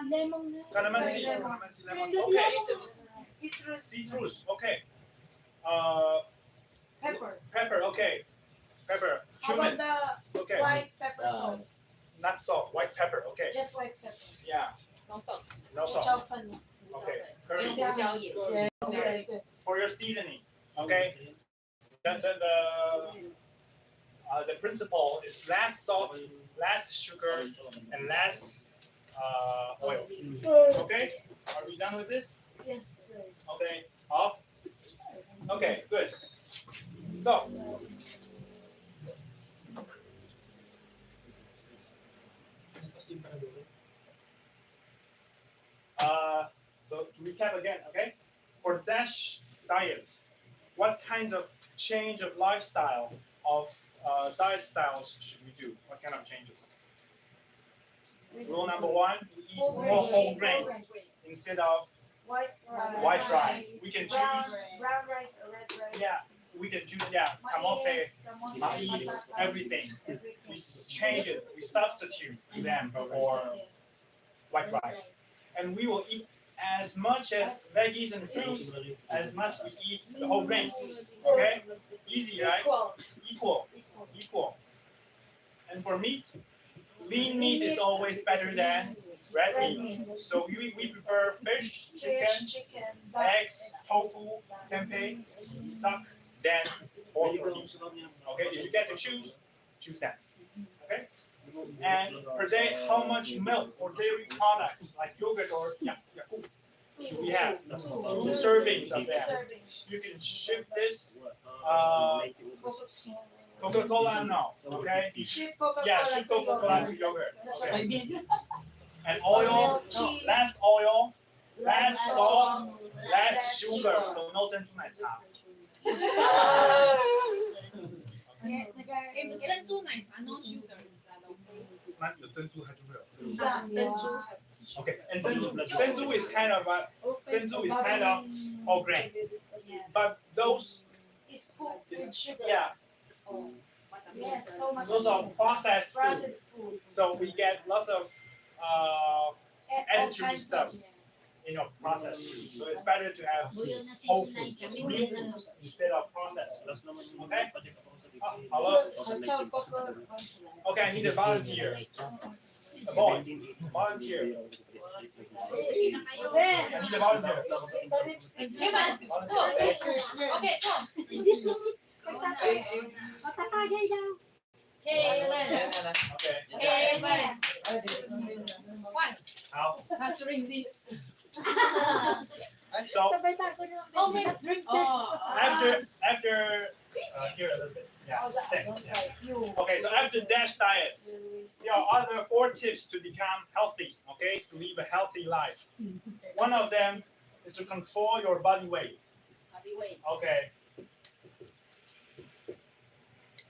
Lemon. Calamansi. Lemon. Calamansi lemon. Okay. Citrus. Citrus. Okay. Pepper. Pepper. Okay. Pepper. How Cumin. about the Okay. white pepper salt? Not salt. White pepper. Okay. Just white pepper. Yeah. No salt. No salt. 胡椒粉. Okay. 没 Curry. 有胡椒也。 Yeah, very good. For your seasoning. Okay. The principle is less salt, less sugar, and less oil. Okay. Are we done with this? Yes, sir. Okay. Off. Okay. Good. So. So to recap again, okay? For DASH diets, what kinds of change of lifestyle, of diet styles should we do? What kind of changes? Rule number 1, we eat more whole grains instead of White rice. white rice. We can Brown, choose, brown rice or red rice. yeah, we can choose, yeah, kamote, maize, everything. We change it, we substitute them for white rice. And we will eat as much as veggies and fruits, as much we eat the whole grains. Okay? Easy, right? Equal. And for meat, lean meat is always better than red meat. So we prefer fish, chicken, eggs, tofu, tempeh, duck, than pork or beef. Okay? If you get to choose that. Okay? And per day, how much milk or dairy products like yogurt or Yakult should we have? 2 servings of them. You can shift this. Coca-Cola, no. Okay? Shift Coca-Cola Yeah, shift to Coca-Cola yogurt. to yogurt. That's what I Okay. mean. And oil, Cheese. less oil, less Less salt, less sugar. So no 珍珠奶茶.珍珠奶茶 no sugar is that okay? 那有珍珠它就会有。珍珠 Okay, and 珍珠 is kind of whole grain, but those It's food is with sugar. yeah, Yes, so much. those are processed food. processed food. So we get lots of All energy kinds of- stuffs in your processed food. So it's better to have whole food, real food instead of processed. Okay? Hello. Hotel Coco. Okay, I need a volunteer. A boy. Volunteer. I need a volunteer. Kevin, go. Okay, go. Matatagay daw. Kevin. Okay. Kevin. One. How? Not drink this. So Sabay tago na. Oh, wait. Oh. after here a little bit. Yeah. Thanks. Yeah. Okay, so after DASH diets, there are other 4 tips to become healthy, okay, to live a healthy life. One of them is to control your body weight. Body weight. Okay.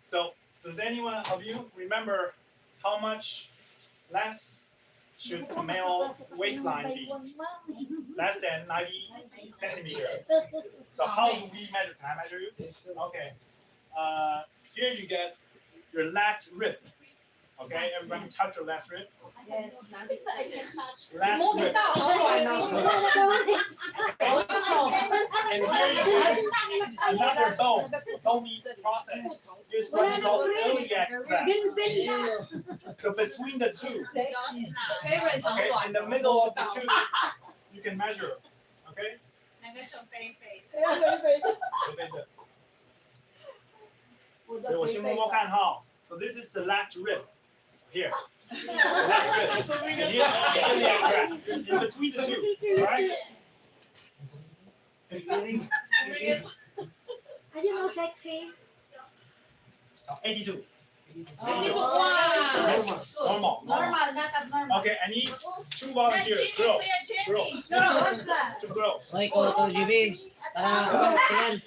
So, does anyone of you remember how much less should male waistline be? Less than 90 centimeters. So how do we measure? Can I measure you? Okay. Here you get your last rib. Okay, everybody touch your last rib. Yes. Last Move rib. it down. And here you get another bone. Bone meat process. Here's what we call iliac crest. So between the two, Favorite okay, in the middle of the two, you can measure. Okay? Okay, 我先摸摸看哈。So this is the last rib. Here. The last rib. And here's the iliac crest. In between the two. Alright? Are you know sexy? 82. Wow. Normal. Normal, not abnormal. Okay, I need 2 volunteers. Girls. Girls. Two girls. Hoy, ko Jimmy. Para, tingnan.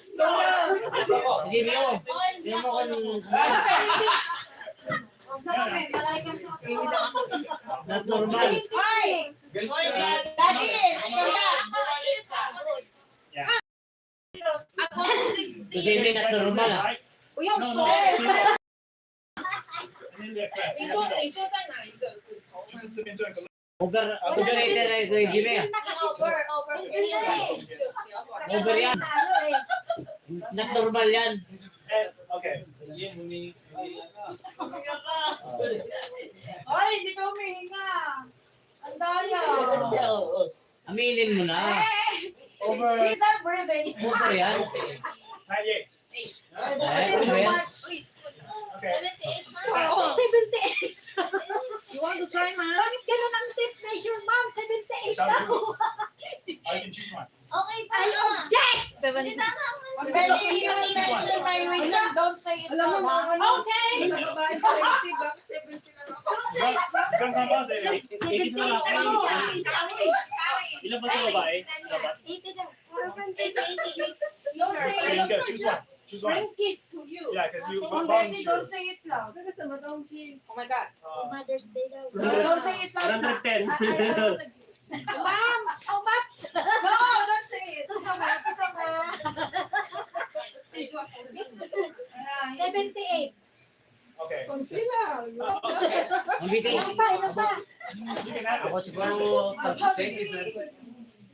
Jimmy, oh. Tingnan mo kung not normal. Yeah. Ako 60. Si Jimmy, not normal ah. 不用说。 Iliac crest. 你说在哪一个骨头？就是这边做一个 Overrated na ito, Jimmy ah. over 就不要管。 Over yan. Not normal yan. Okay. Ay, hindi ka humihinga. Ang daya. Aminin mo na. Over, He's not breathing. over yan. 98. Over yan. Okay. 78. You want to try, ma? Bakit ganun ang tip measure, ma'am? 78 daw. I can choose one. Okay, I object! 70. When you measure my waist, don't say it loud. Okay. Ganda ba sa'yo? 78 ako. Ilan ba sa babae? 80 daw. Don't say Okay, it. good. Choose one. Choose one. Bring it to you. Yeah, because you Don't volunteer. say it loud. Oh my God. Mother's Day daw. Don't say it loud. 110. Ma'am, how much? No, don't say it. Kasama. 78. Okay. Kunti lang. Ang bitin. Ilan pa? You can have Ako it. siguro,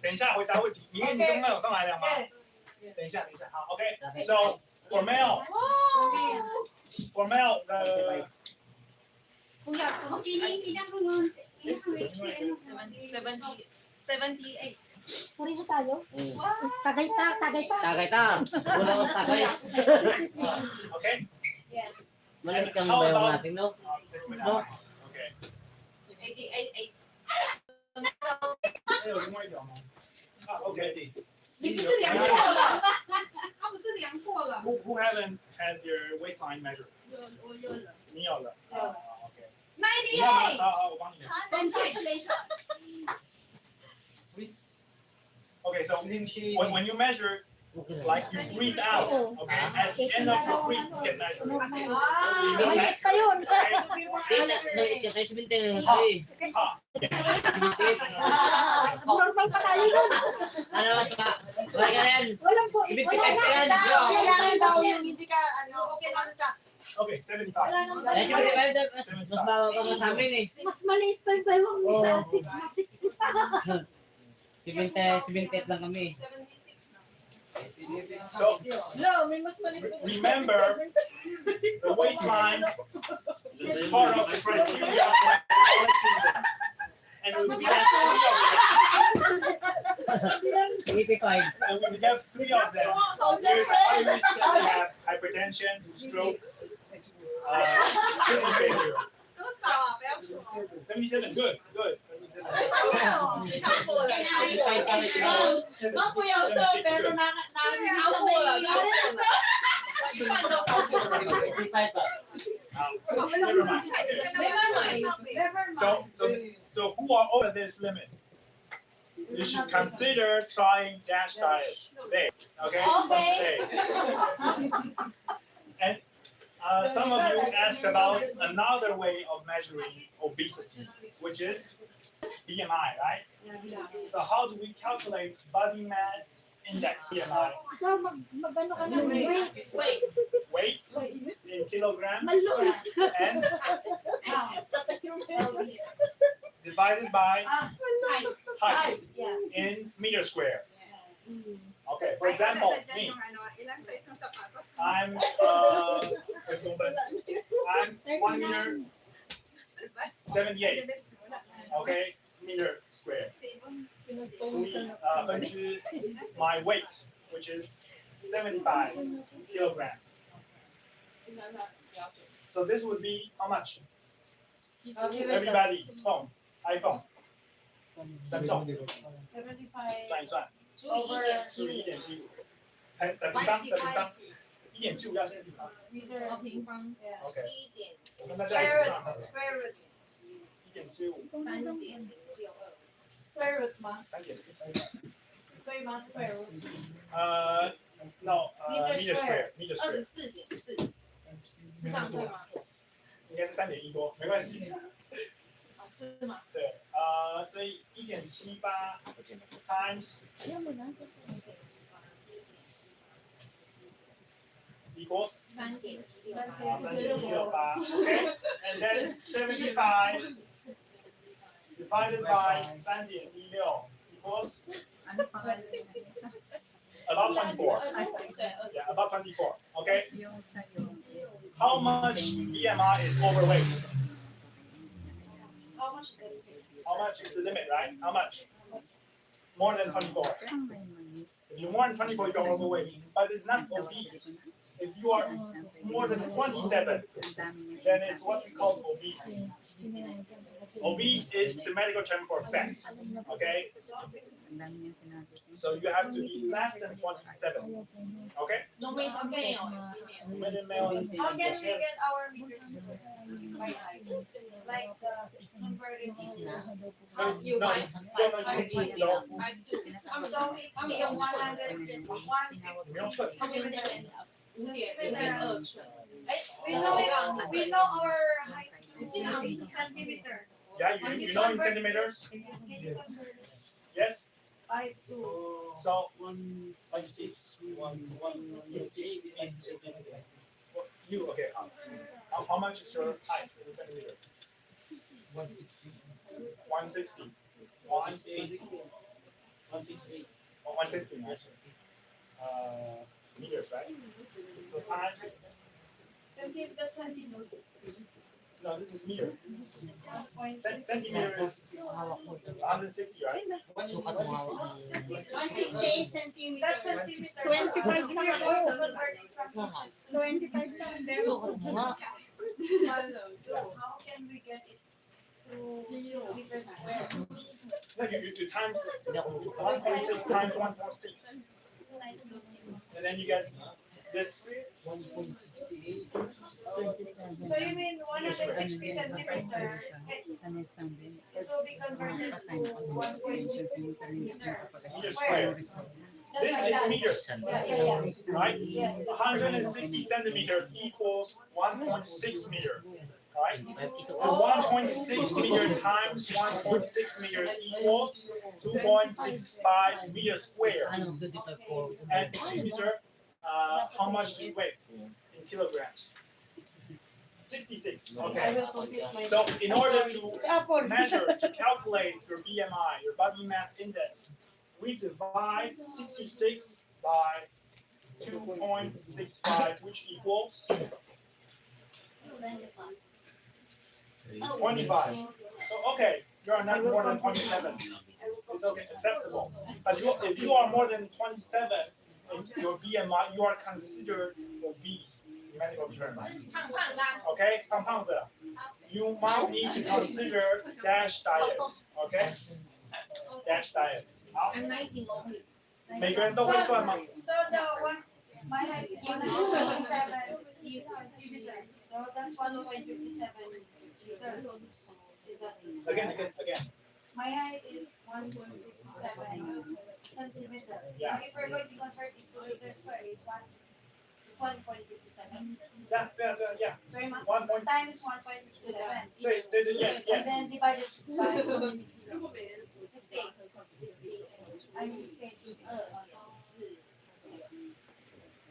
等一下回答问题，你刚刚有上来量吗？等一下，好，OK。So for male, the 78. Pareho tayo. Tagay ta. Tagay ta. Wala akong tagay. okay. Maliit kang bayaw natin, no? No? Okay. 88. 还有另外一条吗？啊，OK。你不是量过了？他不是量过了？ Who haven't has your waistline measured？我有了。你有了。有了。 OK。你要吗？好，我帮你。 Okay, so when you measure, like you breathe out, okay, at the end of your breath, you can measure. Maliit pa yun. Maliit ka tayo, 70 na eh. Normal pa tayo nun. Ano mas ba? Wala ka yan. Walang po. 75 pa yan. Kailangan daw yung hindi ka, okay lang ka. Okay, 75. Ay, 75 mas baba pa nga sa amin eh. Mas maliit pa yung baywang mo sa 6. Mas 60 pa. 78 lang kami. 76. So No, may mas maliit. remember, the waistline is part of the criteria. And we have 85. three of them. There's Irish that have hypertension, stroke, kidney failure. 多少啊？不要数。 77, good. 超过了，不要说，别人拿超过了，一半都超过了。 85 pa. Never mind. So who are over this limit? You should consider trying DASH diets today. Okay? Okay. And some of you asked about another way of measuring obesity, which is BMI, right? So how do we calculate body mass index BMI? Ikaw, mag-ano ka ng weight. Weight in kilograms Malus. and divided by height in meter square. Okay, for example, me, I'm 1 meter 78, okay, meter square. My weight, which is 75 kilograms. So this would be how much? Everybody, phone, iPhone. 算一算，除以1.75，才的平方1.75要先平方。OK，我跟大家一起算好了。1.75。 Square root 吗？ 3.1。对吗？Square root。 No, meter square. 24.4，是这样对吗？应该是3.1多，没关系。是吗？对，所以1.78 times equals 3.16。 Okay, and then 75 divided by 3.16 equals about 24. Yeah, about 24. Okay. How much BMI is overweight? How much is the limit, right? How much? More than 24. If you're more than 24, you're overweight. But it's not obese. If you are more than 27, then it's what we call obese. Obese is the medical term for fat. Okay? So you have to be less than 27. Okay? No male, female. How can we get our meters by height? Like converted You No, five. no. So it's 101. 不用算。他们是5.2寸。哎， We know our height. 我记得好像是 centimeter. Yeah, you know in centimeters? Can you convert Yes? 5 to So, 156. you, okay. How much is your height in centimeters? 160. 160. 168. or 160 actually. Meters, right? So times, That's centimeter. no, this is meter. 1.6. Centimeter is Hawak mo ito. 160, right? Sukat mo hawak mo. 168 centimeters. That's centimeter. 25 If you're going to convert it from inches to 25 lang. Sukat mo nga. how can we get it to meters square? No, you times Hindi ako sukat. 1.6 times 1.6. And then you get this. 1.68. So you mean 160 centimeters, Sa next Sunday. it will be converted Pasign to ko sa 1.6 meter. Meter square. just This like is that. meters, Yeah. right? Yes. 160 centimeters equals 1.6 meter, right? Ito And 1.6 meter times 1.6 meters equals 2.65 meters square. Ano, 25 po. And excuse me, sir, how much do you weigh in kilograms? 66. I Okay. will compute my. So in order to measure, to calculate your BMI, your body mass index, we divide 66 by 2.65, which equals 25. So okay, you are not more than 27. It's okay, acceptable. But if you are more than 27 in your BMI, you are considered obese in medical terms. 胖胖的， Okay, 胖胖的. You might need to consider DASH diets. Okay, DASH diets. 好， I'm 19 only. 每个人都会算吗？ So the one, my height is 157 centimeters. So that's 1.57 meter. Is that? Again. My height is 1.57 centimeter. Yeah. Now, if we're going to convert it to meter square, it's 1.57. Yeah. Sorry, ma? 1 point. Times 1.57. Yes. And then divided by 68. I'm 68.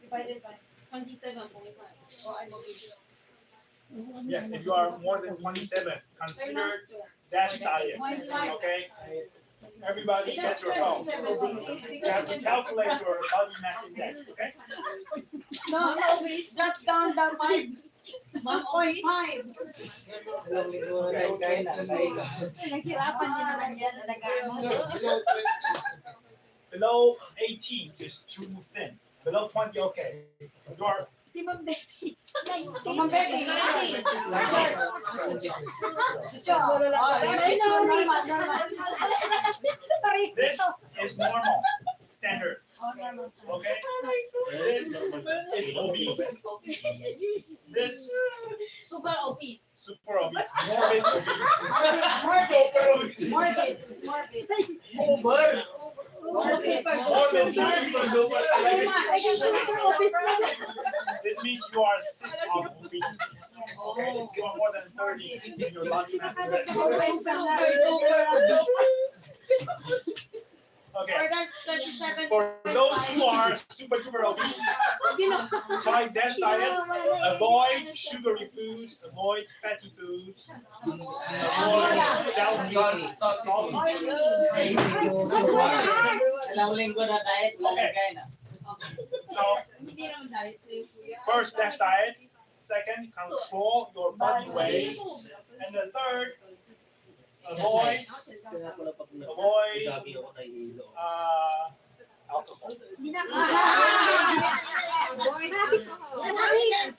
Divided by. 27.5. Oh, I'm obese. Yes. If you are more than 27, consider DASH diets. Okay. Everybody get Just your phone. 27. You have to calculate your body mass index. Okay. No, Obese. drop down the 1.5. Naghirapan din naman yan. Alagaan mo. Below 18 is too thin. Below 20, okay. You are Si Ma'am Betty. Ma'am Betty. Si Cho. Ay, no, This is normal, standard. Oh, normal. Okay. This is obese. This Super obese. super obese, morbid obese. Morbid. Morbid. Morbid It means you are sick of obesity. Okay, you are more than 30 in your body mass index. Or Okay. that's 37. For those who are super duper obese, try DASH diets. Avoid sugary foods. Avoid fatty foods. Avoid salty. Ilang linggo na diet, lalagay na. So first DASH diets. Second, control your body weight. And the third, avoid alcohol. Hindi na ako.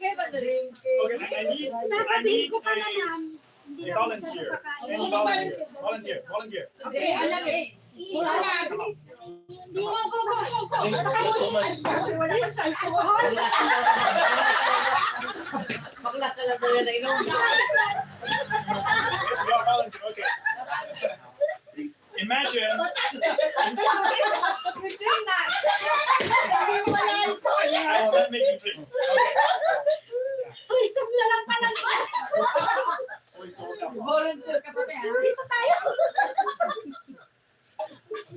Okay, I need Sasabihin ko pa naman. Hindi a na ako siya volunteer. nakakain. Any volunteer. Okay, alam eh. Wala na. Hindi mo. Go. Wala pa siya alcohol. Bakla ka lang talaga na inom. You are volunteer. Okay. Imagine. I will not make you drink. Okay. Soy sauce na lang pala. Soy sauce. alcohol. Volunteer ka pa Dito tayo.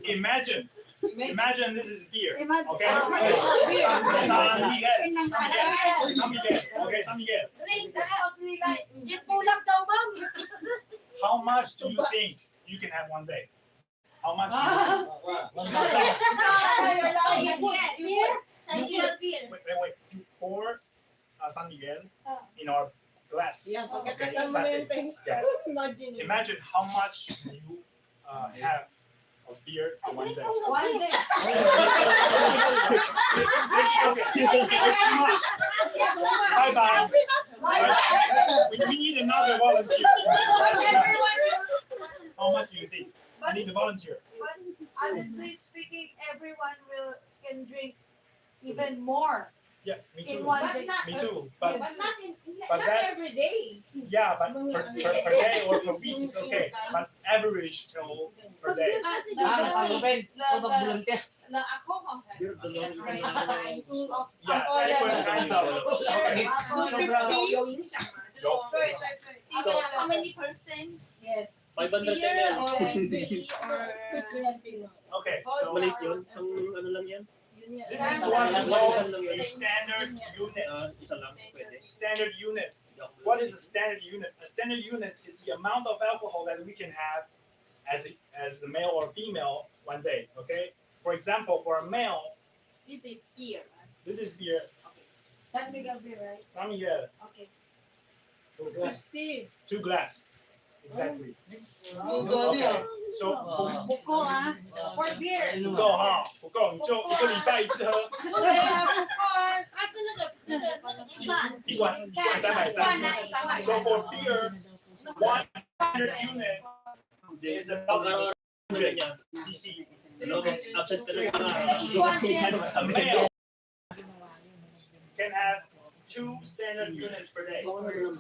Imagine this is beer. Imagine. Okay. San Miguel. Drink, that's what we like. Gin pulang daw, ma'am. How much do you think you can have one day? How much? Wait. You pour San Miguel in our glass. Yan, Okay, pagkakatan mo na yung thing. Yes. Imagine it. Imagine how much you have of beer in one day. One day. Bye bye. We need another volunteer. How much do you think? I need a volunteer. But honestly speaking, everyone can drink even more Yeah, me in too. one But day. Me too. But not But that's- every day. yeah, but per day or per week it's okay. But average till per day. The alcohol have Yeah, alcohol different kinds of. How many percent? Yes. 500 Beer ml. or whiskey or Okay, so Maliit yun. Isang ano lang yan. this is what we call a standard unit. Isa lang, pwede. Standard unit. What is a standard unit? A standard unit is the amount of alcohol that we can have as a male or female one day. Okay. For example, for a male, this is beer. this is beer. San Miguel beer, right? San Miguel, Okay. 2 glass. Exactly. Good Okay. idea. So Buko for beer. 不够哈，不够你就一个礼拜一次喝它是那个一罐330。So for beer, 100 unit is about 100 cc. Absent ka na A male can have 2 standard units per day. Equals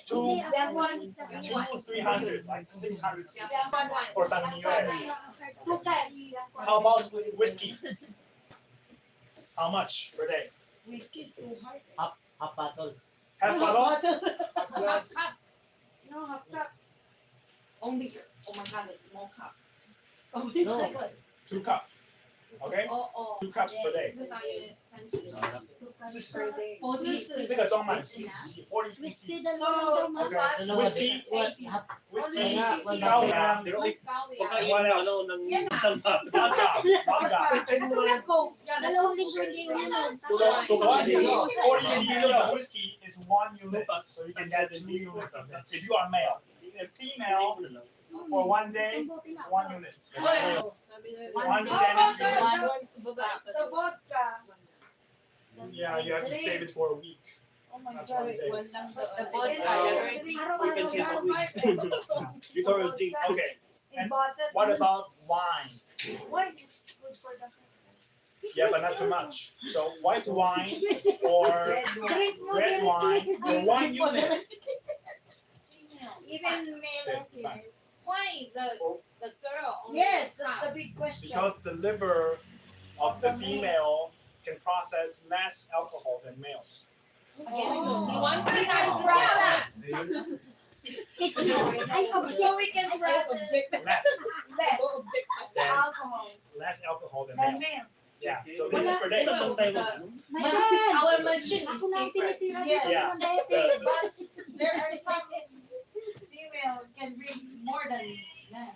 to That one, 300, like 600 cc for San Miguel. 2 cans. How about whiskey? How much per day? Whiskey is too hard. Half bottle. Half bottle? Half glass? No, half cup. only oh my god, the small cup. No. 2 cup. Okay? 哦 2 cups per day. 这大约30 2 cups per day. 这个装满40 cc, 40 cc. Okay. Whiskey, whiskey,高粱, 高粱 Pagka yung ano ng isang bag. vodka. Dalawang linggo hindi yun yun. So 40 cc of whiskey is 1 unit. So you can get 2 units of this. If you are male. If female, for 1 day, it's 1 unit. 1 standard unit. The vodka. Yeah, you have to save it for a week. Oh my That's god. 1 day. You can see how we Before you drink. Okay. In bottle. What about wine? Wine is good for the Yeah, but not too much. So white wine or red wine. red wine or 1 unit. Even male. Okay, fine. Why the girl only Yes, that's half? the big question. Because the liver of the female can process less alcohol than males. You want to Yes, process? so we can process Less less alcohol than than males. male. Yeah. So this is per day. Sa bantay mo. Our machine is Ako lang different. tinitira Yes. dito sa dete. But there are some female can drink more than men.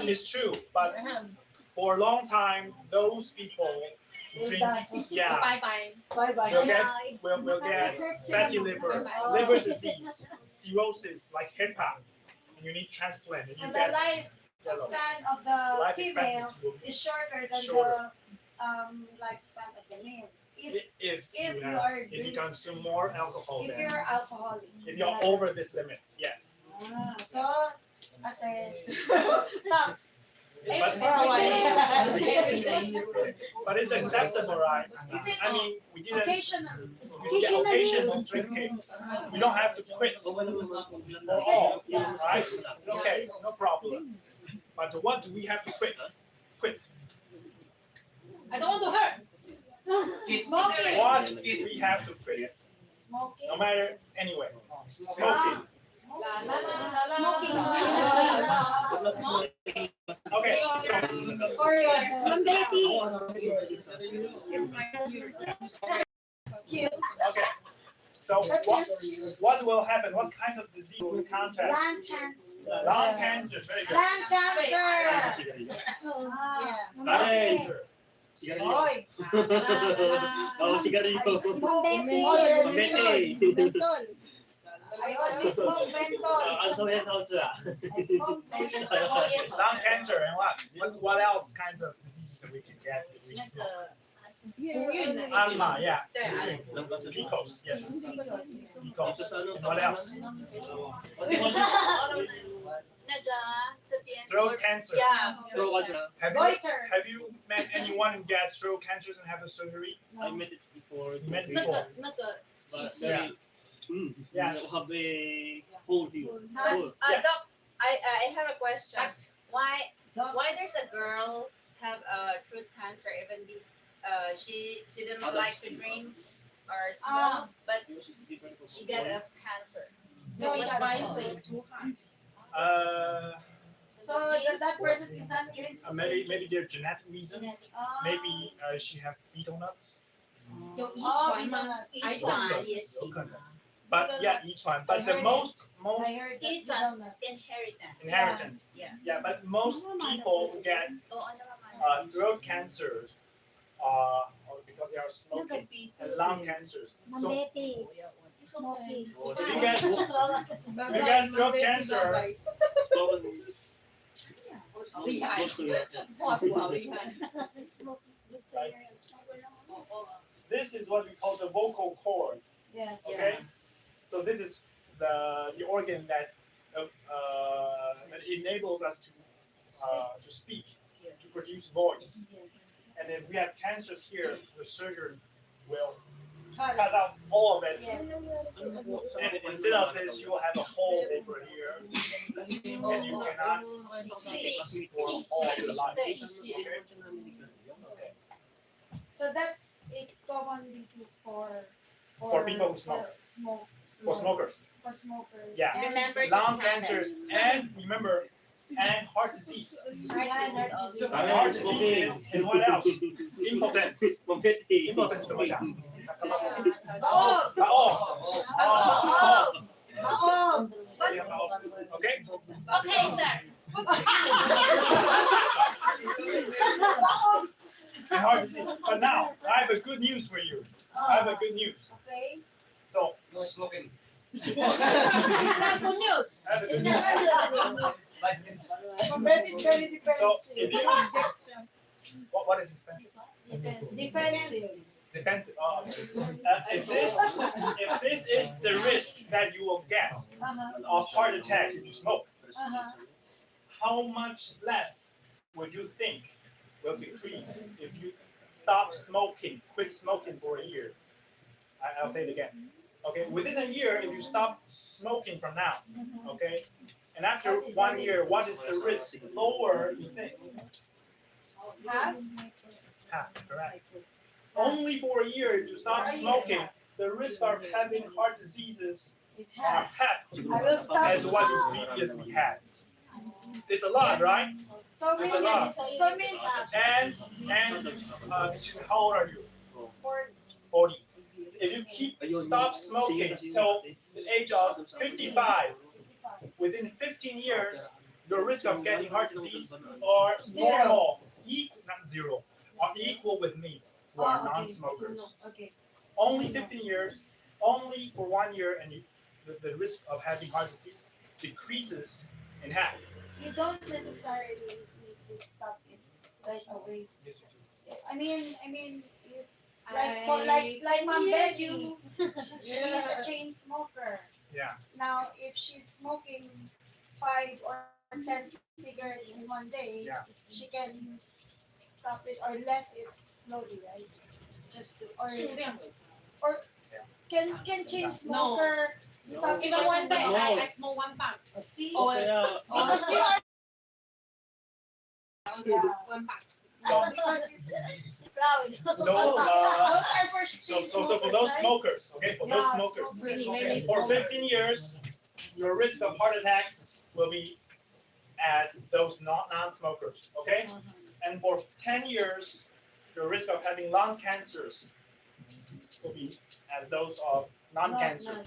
It's true, but for a long time, those people drink. Yeah. Bye bye. Bye bye. Will get fatty liver, liver disease, cirrhosis, like HEPA. And you need transplant. And So you the get life yellow. span of the Life female expectancy will be is shorter than Shorter. the lifespan of the male. if If you you have, are if you drink- consume more alcohol if than you're alcoholic. if you're over this limit, yes. So, ate, stop. But, but it's acceptable, right? I mean, we didn't. Occasionally. We get occasional drinking. We don't have to quit for all, right? Okay, no problem. But what do we have to quit? Quit. I don't want to hurt. Smoking. What do we have to quit? Smoking. No matter anyway. Smoking. La la la Smoking. Okay, so For your Ma'am Betty. It's my computer. cute. okay. So what will happen? What kind of disease will we contact? Lung cancer. Lung cancer. Very good. Lung cancer. Lung cancer. Oy. Oo, sigarilyo. Mambete. Mentol. I only smoke menthol. Ang sabi ng tao siya. I smoke menthol. Lung cancer and what else kinds of diseases that we can get if we smoke? Asthma, yeah. Picos, yes. Picos. And what else? Throat cancer. Have you met anyone who gets throat cancers and have a surgery? I met it before. You met before. But Yeah. yeah, have a hole here. Hole. Yeah. Doc, I have a question. Why there's a girl have throat cancer even the she didn't like to drink or smoke, but she got a cancer. So it's spicy. So that person is not drinking. Maybe there are genetic reasons. Maybe she have betel nuts. But yeah, each one. But the most Each one's inheritance. inheritance. Yeah. But most people who get throat cancers because they are smoking and lung cancers. So Mambete. Smoking. if you get throat cancer, this is what we call the vocal cord. Yeah. Okay, so this is the organ that enables us to speak, to produce voice. And if we have cancers here, the surgeon will cut out all of it. And instead of this, you will have a hole over here, and you cannot speak for all of your life. Okay. So that's a common disease for people who smoke. For smokers. For smokers. Yeah. And Remember Lung this habit. cancers and remember, and heart disease. Yeah, And heart disease and what else? Impotence. Impotence 怎么讲？Okay. Okay, sir. And heart disease. But now I have a good news for you. I have a good news. Okay. So No smoking. It's not good news. I have a good news. Like this. Compared is very defensive. So if you what is expensive? Defensive. Defensive. If this is the risk that you will get of heart attack if you smoke, how much less would you think will decrease if you stop smoking, quit smoking for a year? I'll say it again. Okay, within a year, if you stop smoking from now, okay, and after 1 year, what is the risk lower? You think? Half, correct. Only for a year, if you stop smoking, the risk of having heart diseases It's are half. half I will stop. as what you previously had. It's a lot, right? So It's a lot. mean, And excuse me, how old are you? for 40. If you stop smoking till the age of 55, within 15 years, your risk of getting heart disease are normal, not zero, are equal with me, who are non-smokers. Okay. Only 15 years, only for 1 year, and the risk of having heart disease decreases in half. You don't necessarily need to stop it right away. Yes, you do. I mean, if, like Mom Betty, she's a chain smoker. Yeah. Now, if she's smoking 5 or 10 cigarettes in one day, Yeah. she can stop it or less it slowly, right? Just to, or can chain smoker stop it? Even one day, No. I smoke 1 pack. See, Kaya, because you are yeah. 1 pack. So, Because it's Proud. so, those are for so chain for those right? smokers, okay, for those Yeah, smokers, Maybe for 15 years, your risk of heart attacks will be as those non-smokers, okay? And for 10 years, your risk of having lung cancers will be as those of non-cancer.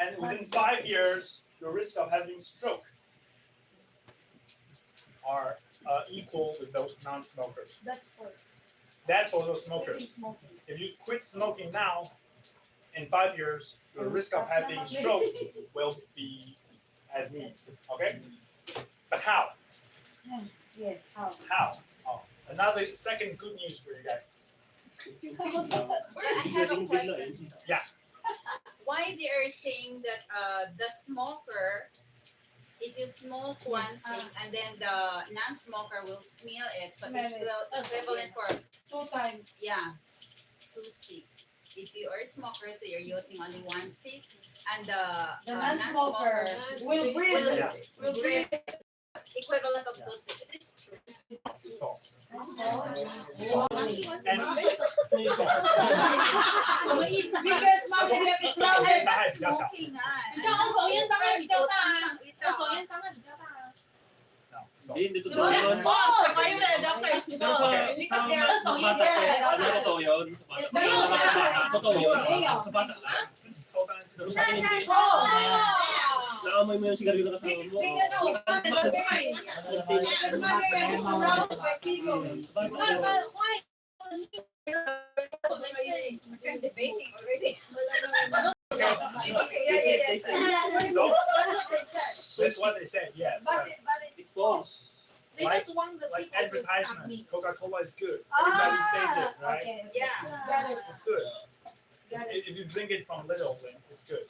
And within 5 years, your risk of having stroke are equal with those non-smokers. That's for That's for those smokers. quitting smoking. If you quit smoking now, in 5 years, your risk of having stroke will be as me. Okay? But how? Yes, how? How? Oh, another second good news for you guys. I have a question. Yeah. Why they are saying that the smoker, if you smoke one stick and then the non-smoker will smell it, so Smell it it. will equivalent for 2 times. 2 stick. If you are a smoker, so you're using only 1 stick, and the non-smoker will breathe. Yeah. Will breathe. equivalent of 2 sticks. It is true. It's false. And Because mommy have is loud. 那还比较小。 Smoking ah. 比较二手烟伤害比较大啊，二手烟伤害比较大啊。 No, it's false. Hindi So totoo that's yun. false. The Mario the doctor is false. Okay. Because they are二手烟 Hindi totoo yun. Totoo yun. Sa bata. 自己抽当然自己抽。 Naamoy mo yung sigarilyo ng kasama mo. Because of because mommy have is surrounded by people. Why? debating already. So, That's what they said. that's what they said, yes. But it's It's false. They just want the Like people to stop advertisement, me. Coca-Cola is good. Everybody says it, right? Okay. Yeah. Got it. It's good. Got it. If you drink it from little, then it's good.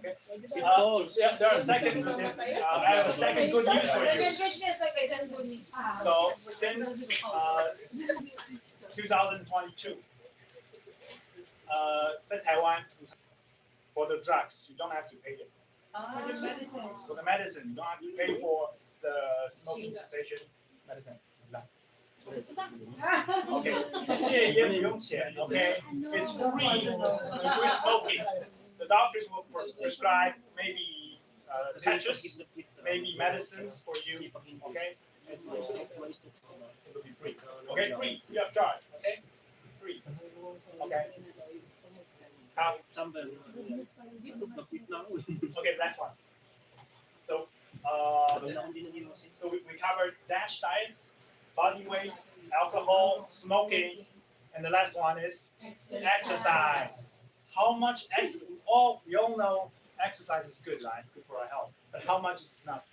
It's false. Yeah, there are second. I have a second good news for you. Second good news. So since 2022, 在台湾 for the drugs, you don't have to pay it. For the medicine. For the medicine, you don't have to pay for the smoking cessation medicine. 知道 Okay, 戒烟不用钱 okay? It's free to quit smoking. The doctors will prescribe maybe patches, maybe medicines for you, okay? It will be free. Okay, free of charge, okay? Free. Okay. How? Okay, last one. So, so we covered DASH diets, body weights, alcohol, smoking, and the last one is exercise. How much exercise? We all know exercise is good, right? Good for our health. But how much is enough?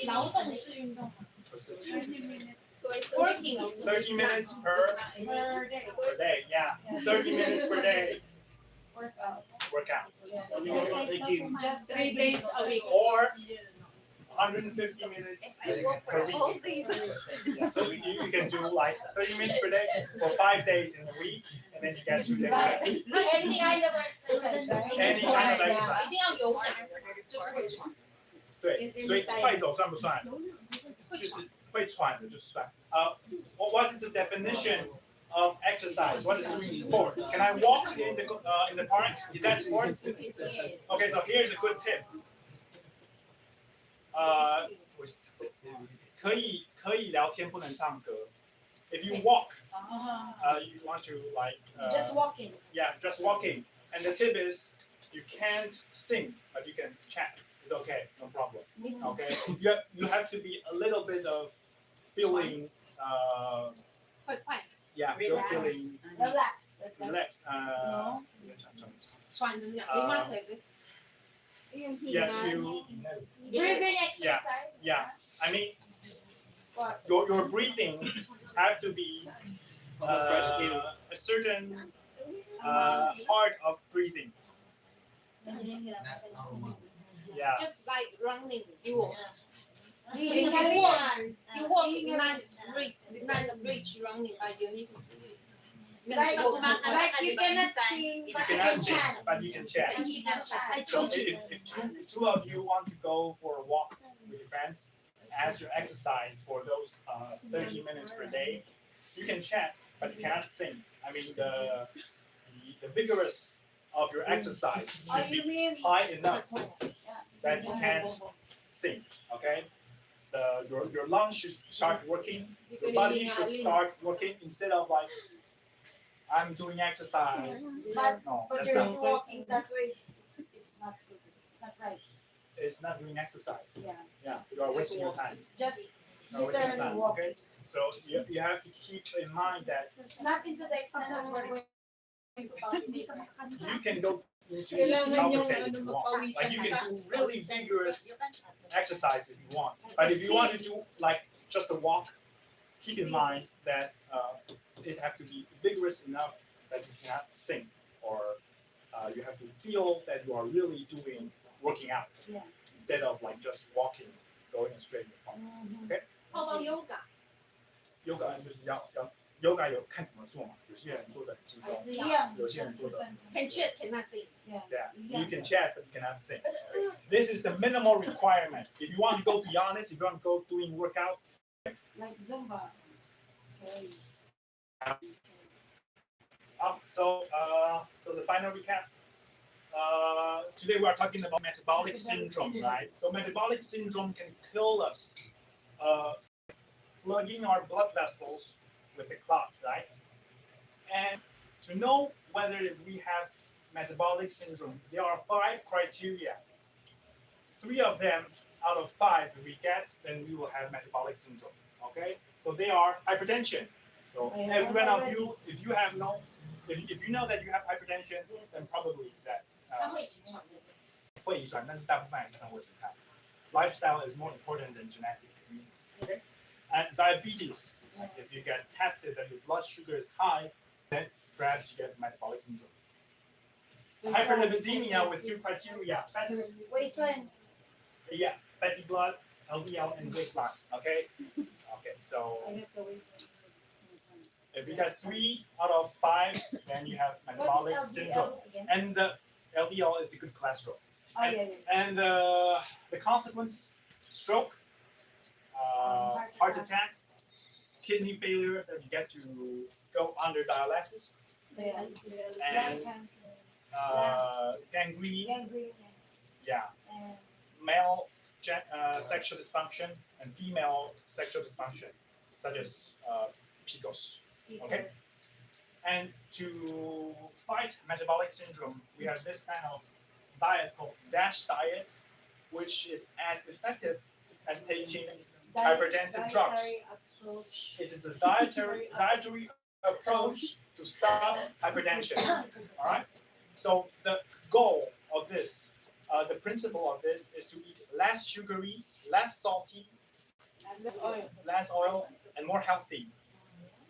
劳动是运动吗 20 minutes.？Working. 30 minutes per Per day. day. Yeah, 30 minutes per day Workout. workout, Just 3 days a week. or 150 minutes per week. All these. So you can do like 30 minutes per day for 5 days in a week, and then you get 2 days. Any kind of exercise, right? Any kind of exercise. 一定要有氧，就是会喘。对，所以快走算不算？就是会喘的，就是算。What is the definition of exercise? What is doing sports? Can I walk in the park? Is that sports? Okay, so here's a good tip. 可以聊天，不能唱歌。If you walk, you want to like Just walking. yeah, just walking. And the tip is you can't sing, but you can chat. It's okay, no problem. Okay, you have to be a little bit of feeling 快快 yeah, Relax. feeling Relax. relaxed. No. 喘怎么讲？你骂谁的？ Yeah, you Breathing exercise. yeah. I mean What? your breathing have to be a certain part of breathing. Yeah. Just like running, you walk. Being You walk. You walk Being not reach running, but you need to. Like you cannot sing, You but you cannot can sing, chant. but you can chat. And you can chat. So if two of you want to go for a walk with your friends, as your exercise for those 30 minutes per day, you can chat, but you cannot sing. I mean the vigorous of your exercise Oh, should you be mean high enough that you can't sing. Okay, your lungs should start working. Your body should start working instead of like I'm doing exercise. But No, but that's you're not. walking that way. It's not good. It's not right. It's not doing exercise. Yeah. Yeah, you are wasting your time. It's just You are wasting your literally time. walking. Okay. So you have to keep in mind that Nothing to the extent that we're going to palpitate. you can go into Kailangan yung palpitate if you want. Like you can do really vigorous exercise if you want. But if you want to do like just a walk, keep in mind that it have to be vigorous enough that you cannot sink, or you have to feel that you are really doing working out Yeah. instead of like just walking, going straight in the park. Okay. How about yoga? Yoga 就是要 yoga 有看怎么做嘛，有些人做的很轻松，一样，有些人做的 Can chat, cannot sing. yeah, you can chat but you cannot sing. This is the minimal requirement. If you want to go beyond this, if you want to go doing workout, like Zumba. Okay. So the final recap. Today we are talking about metabolic syndrome, right? So metabolic syndrome can kill us, plugging our blood vessels with the clot, right? And to know whether if we have metabolic syndrome, there are 5 criteria. 3 of them out of 5 if we get, then we will have metabolic syndrome. Okay? So they are hypertension. So every one of you, if you have if you know that you have hypertension, then probably that 会遗传，但是大部分还是生活形态。Lifestyle is more important than genetic reasons. Okay? And diabetes, like if you get tested that your blood sugar is high, then perhaps you get metabolic syndrome. Hyperlipidemia with 2 criteria. Waistline. Yeah, fatty blood, LDL, and waistline. Okay? Okay, so I have the waistline. if you get 3 out of 5, then you have metabolic What is syndrome. LDL again? And the LDL is the good cholesterol. Oh, yeah, yeah. And the consequence, stroke, heart attack, kidney failure, that you get to go under dialysis, Yeah. and gangrene, Gangrene. yeah, And male sexual dysfunction, and female sexual dysfunction, such as PCOS. Okay. And to fight metabolic syndrome, we have this kind of diet called DASH diet, which is as effective as taking hypertensive drugs. dietary approach. It is a dietary approach to stop hypertension. All right. So the goal of this, the principle of this, is to eat less sugary, less salty, less oil, and more healthy,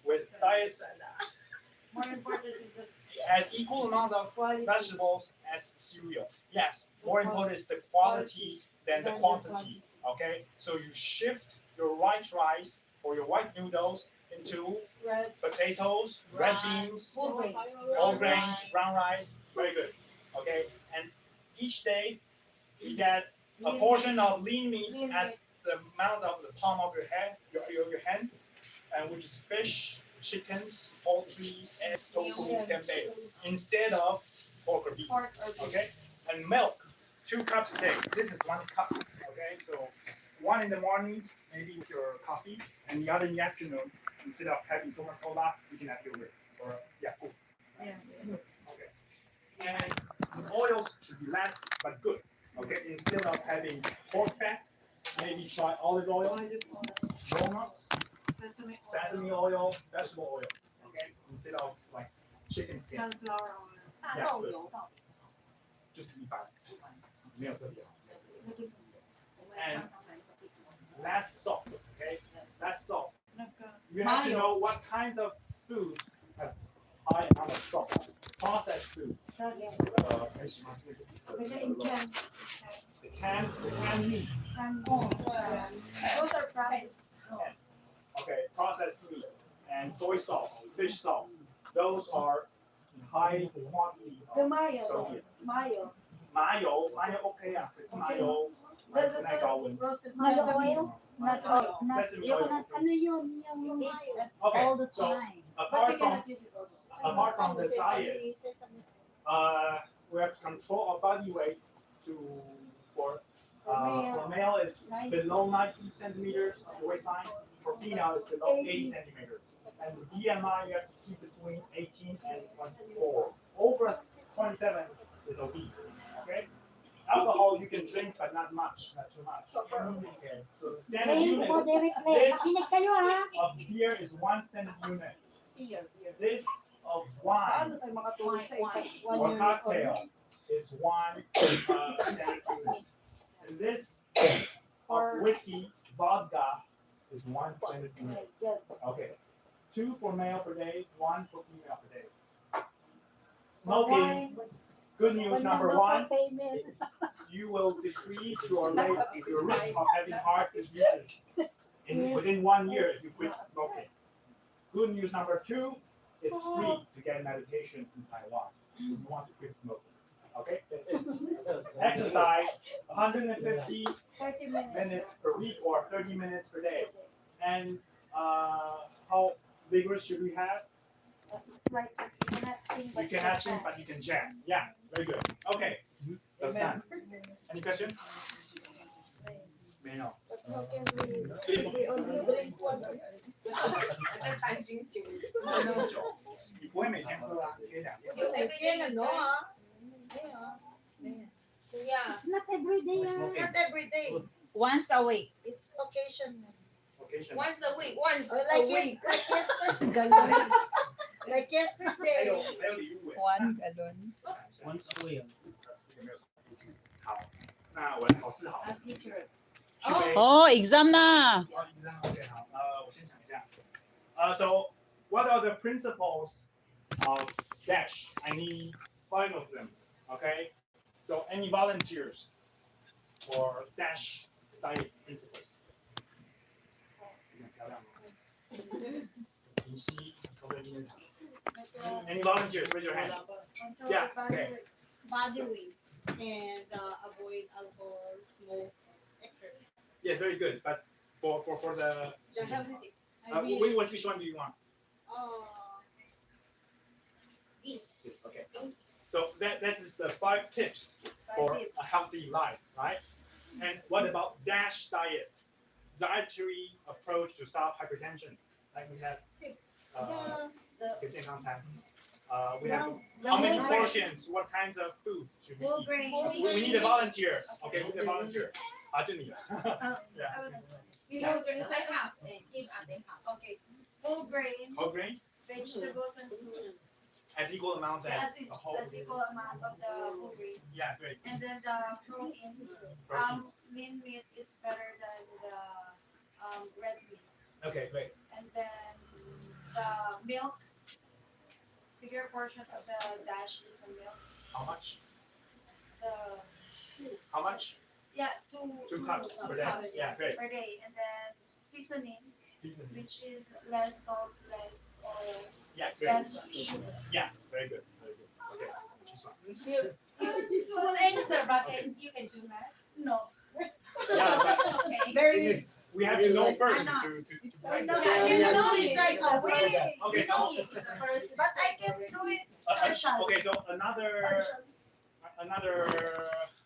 with diets More important is the as equal amount of quality. vegetables as cereal. Yes, more important is the quality than the quantity. Okay, so you shift your white rice or your white noodles into Red. potatoes, red beans, Whole grains. whole grains, brown rice. Very good. Okay, and each day you get a portion of lean meat Lean as meat. the amount of the palm of your hand, your hand, and which is fish, chickens, poultry, eggs, tofu, tempeh, instead of pork or beef. Pork or beef. Okay, and milk, 2 cups a day. This is 1 cup. Okay, so 1 in the morning, maybe with your coffee, and the other in the afternoon. Instead of having Coca-Cola, you can have yogurt or Yakult. Yeah. Okay, and the oils should be less but good. Okay, instead of having pork fat, maybe try olive oil, walnuts, sesame oil, vegetable oil. Okay, instead of like chicken skin. Sunflower oil. Yeah, good. 就是一般，没有特别好。And less salt, okay? Less salt. You have to know what kinds of food have high amount of salt. Processed food. The canned meat. Those are processed. Okay, processed meat and soy sauce, fish sauce. Those are in high quantity The of mayo. sodium. Mayo. 麻油 OK 啊，可是麻油 The 不太高温。 roasted Mayo sesame. oil? Sesame. Sesame oil. Ano yun? Yung Okay, all the so time. But apart you from cannot use it also. apart from the diet, we have to control our body weight for male is below 90 centimeters of the waistline. For female is below 80 centimeters. And the BMI you have to keep between 18 and 24. Over 27 is obese. Okay. Alcohol you can drink, but not much, not too much. Okay. So the standard Play unit po, Derek, play. Makinig kayo ha. of beer is 1 standard unit. Beer. This of wine Paano tayo makatulog sa isang one or unit cocktail is 1 standard unit. And this of whiskey, vodka is 1 standard unit. Okay. 2 for male per day, 1 for female per day. Smoking, good news number 1, you will decrease your risk of having heart diseases within 1 year if you quit smoking. Good news number 2, it's free to get medication in Taiwan if you want to quit smoking. Okay? Exercise 150 30 minutes. minutes per week or 30 minutes per day. And how vigorous should we have? Like you cannot sing, You but cannot sing, but you can jam. Yeah, very good. Okay, that's done. Any questions? May no. But how can we only drink one? 在担心酒。你不会每天喝啊，你可以2天。 So every day you drink? Yeah. It's not every day It's ah. not every day. Once a week. It's occasion. Occasion. Once a week. Once Or a like week. yesterday. Like 还 yesterday. 有礼物哎。 One galon. Once a week. 有没有出去？好，那我来考试好了。 Teacher. 哦，exam 呢？ OK 好，我先想一下。So what are the principles of DASH? I need 5 of them. Okay. So any volunteers for DASH diet principles? 漂亮吗？平息，从这边讲。Any volunteers? Raise your hand. Yeah, okay. Body weight and avoid alcohol, smoke, etc. Yes, very good. But for the The healthy. I mean, which one do you want? This. Yes, okay. So that is the 5 tips for a healthy life, right? And what about DASH diet? Dietary approach to stop hypertension. Like we have 健康餐. We have how many portions? What kinds of food should we Whole eat? grain. We need a volunteer. Okay, we need a volunteer. 就你了. Yeah. You know, you say half and give and then half. Okay. Whole grain, Whole grains vegetables and fruits. as equal amounts as As is the whole. the equal amount of the whole grains. Yeah, great. And then the protein. Proteins. Lean meat is better than the red meat. Okay, great. And then the milk. Bigger portion of the dash is the milk. How much? The How much? yeah, 2 2 cups per day. cups Yeah, great. per day. And then seasoning, Seasoning. which is less salt, less oil, Yeah, great. less sugar. Yeah, very good. Very good. Okay, choose one. You will answer, but you can do that. No, Yeah, but Okay. very. we have to know first I to I like know. this. Yeah, you know You guys are way. Okay, You know so it is the first. But I can do it partial. okay, so another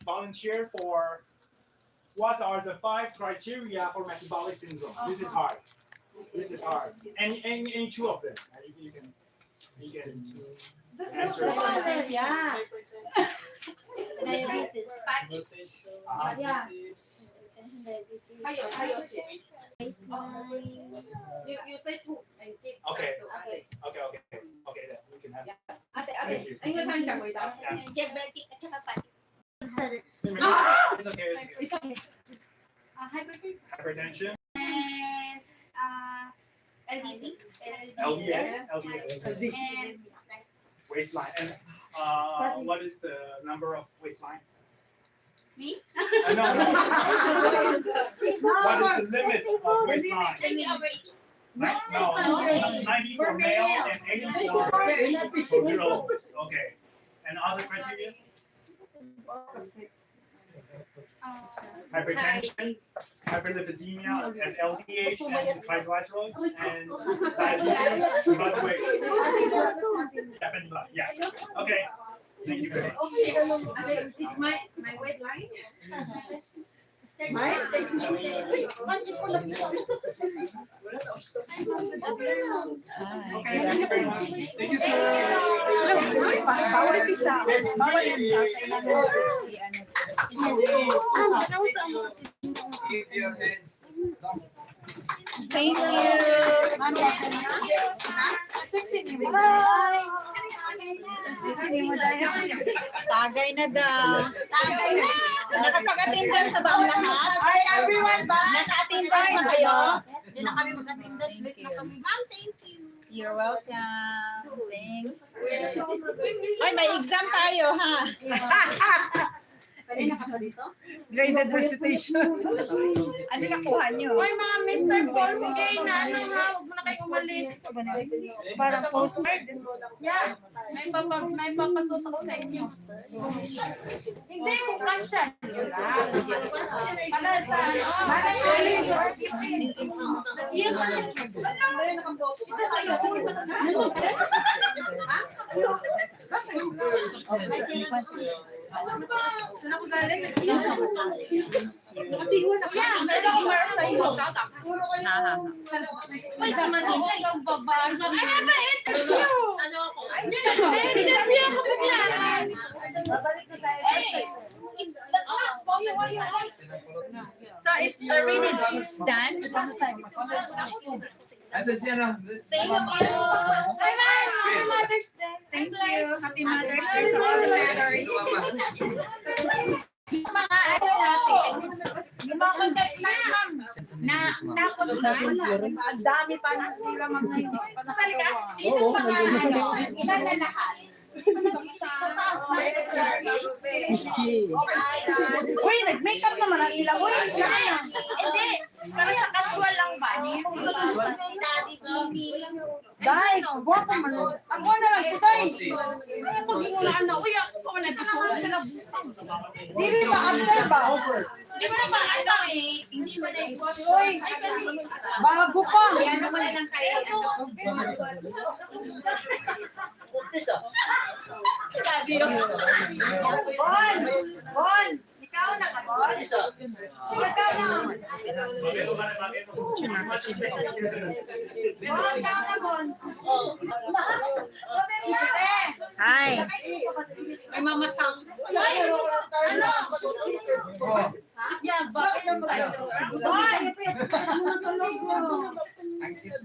volunteer for what are the 5 criteria for metabolic syndrome? This is hard. This is hard. Any 2 of them. You can answer. Yeah. Diabetes. Yeah. 还有写 Baseline. You say two and give Okay. some to Ate. Okay, then we can have. Ate,因为他很想回答。 Diabetic at saka pa. It's okay. It's okay. Hypertension. Hypertension, And LDL. LDL, And waistline, and what is the number of waistline? me? No. What is the limit of waistline? Maybe average. No, 90 for male and 80 for girls. Okay. And other criteria? Hypertension, hyperlipidemia, as LDH and triglycerides, and diabetes, blood weight. Diabetes plus, yeah. Okay. Thank you very much. It's my weight line. Thank you, sir. Bawal pisa. Bawal pisa. Keep your hands. Thank you. Sexy mo dahil. Tagay na daw. Tagay na. Nakapag-attendance sa bang lahat? Hi everyone, bye. Naka-attendance na kayo? Hindi na kami mag-attendance. Late na kami. Ma'am, thank you. You're welcome. Thanks. Ay, may exam tayo, ha? Graded recitation. Ano nakuha nyo? Hoy mga Mr. False Gay na ano ha, huwag mo na kayo umalis. Parang postcard. Yeah, may papasot ako sa inyo. Hindi yung kasyan. Para sa ano? Ito sa'yo. Saan ako galing? Yeah, meron akong para sa'yo. Uy, sa Manila. Ang babae. Ano ako? Hindi ako bigla. It's the class. So it's already done? Asa siya na? Thank you. Happy Mother's Day. Thank you. Happy Mother's Day to all the mothers. Yung mga ano natin, yung mga contestant, ma'am, tapos na. Ang dami pa na sila ma'am ngayon. Salika, dito mga ano, ilan na lahat. Uy, nag-makeup naman ang sila. Uy, Hindi. Para sa casual lang ba? Day, guwapo man. Ako na lang si Day. Uy, ako pa wala gusto. Dili ba after ba? Di ba naman ano eh? Hindi mo na Uy, bago pa. Ano mo lang kayo? Sabi yun. Bon, Bon, ikaw na ka, Bon. Ikaw na. Bon, ikaw na, Bon. Hi. May mamasang. Ano? Yeah, bakit Bon, matulog mo.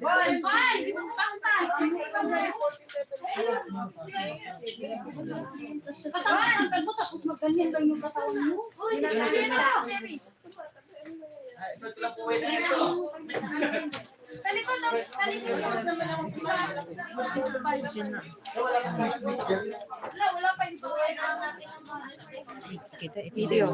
Bon, pangtay. Tapos magganyan lang yung katawan mo. Uy, kasi na. Talikod na. Wala pa ito. Video.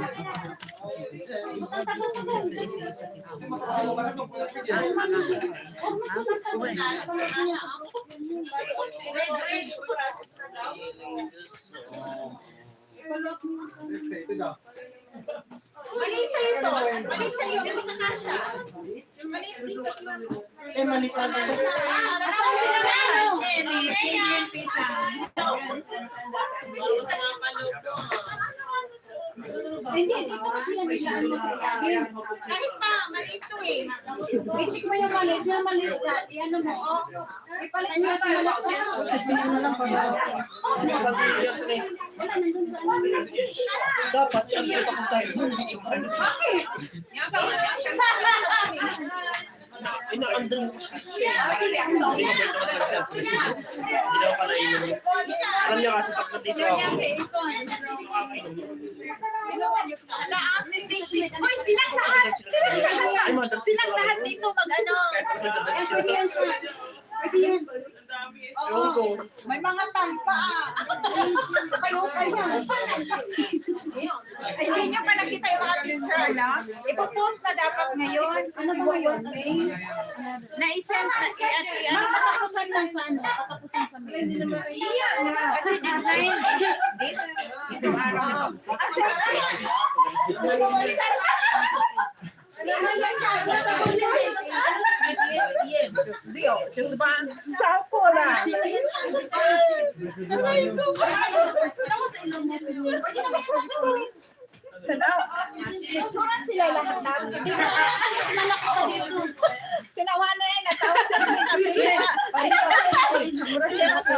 Maliit sa'yo to. Maliit sa'yo. Hindi ka kanta. Maliit dito. Maliit na tayo. Hindi, dito kasi yan islaan mo sa ilalim. Kahit pa, maliit to eh. I-check mo yung maliit. Sino maliit dyan? I-ano mo? Ipalit mo yung maliit dyan. Gusto mo na lang pala. Dapat siya ang ipakutay. Bakit? Ina-under mo siya. Actually, ang dami. Hindi na pala inom. Alam niya kasi pag dito ako. Hoy, silang lahat! Silang lahat dito mag-ano. Pwede yan siya. Pwede yan. Ewan ko. May mga talpa. Kayo kaya. Ay, hindi nyo pa nakita yung mga picture, no? Ipopost na dapat ngayon. Ano ba yun? Na-isend na, ano ba? Katapusan lang sana. Katapusan sa mail. Kasi deadline is this, itong araw na to. Ang sexy! Ano yan siya? Sasabunin. Diyos ba? Sapo lang. Picturean sila lahat. Tinawa na yan. Natawa sa mga kasi mura siya kasi.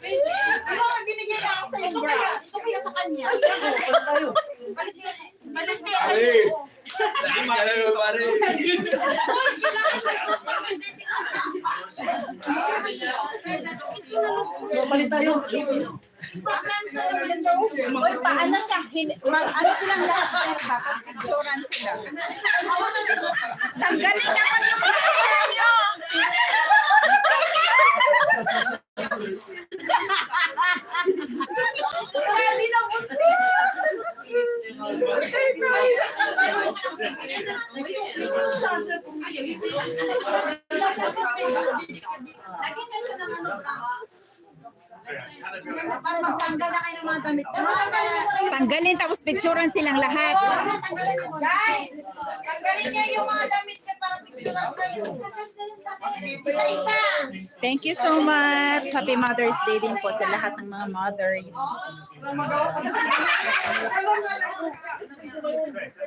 Di ba binigay na ako sa iyo bra? Ito kaya sa kanya. Balik Balik tayo. Uy, paano siya? Ano silang lahat sa iba? Tapos picturean sila. Tanggalin naman yung mga hair nyo! Ready na buntis! Para magtanggal na kayo ng mga damit. Tanggalin tapos picturean silang lahat. Guys, tanggalin niyo yung mga damit niya para picturean kayo. Isa-isa. Thank you so much. Happy Mother's Day din po sa lahat ng mga mothers.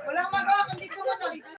Walang magawa kundi sumunod.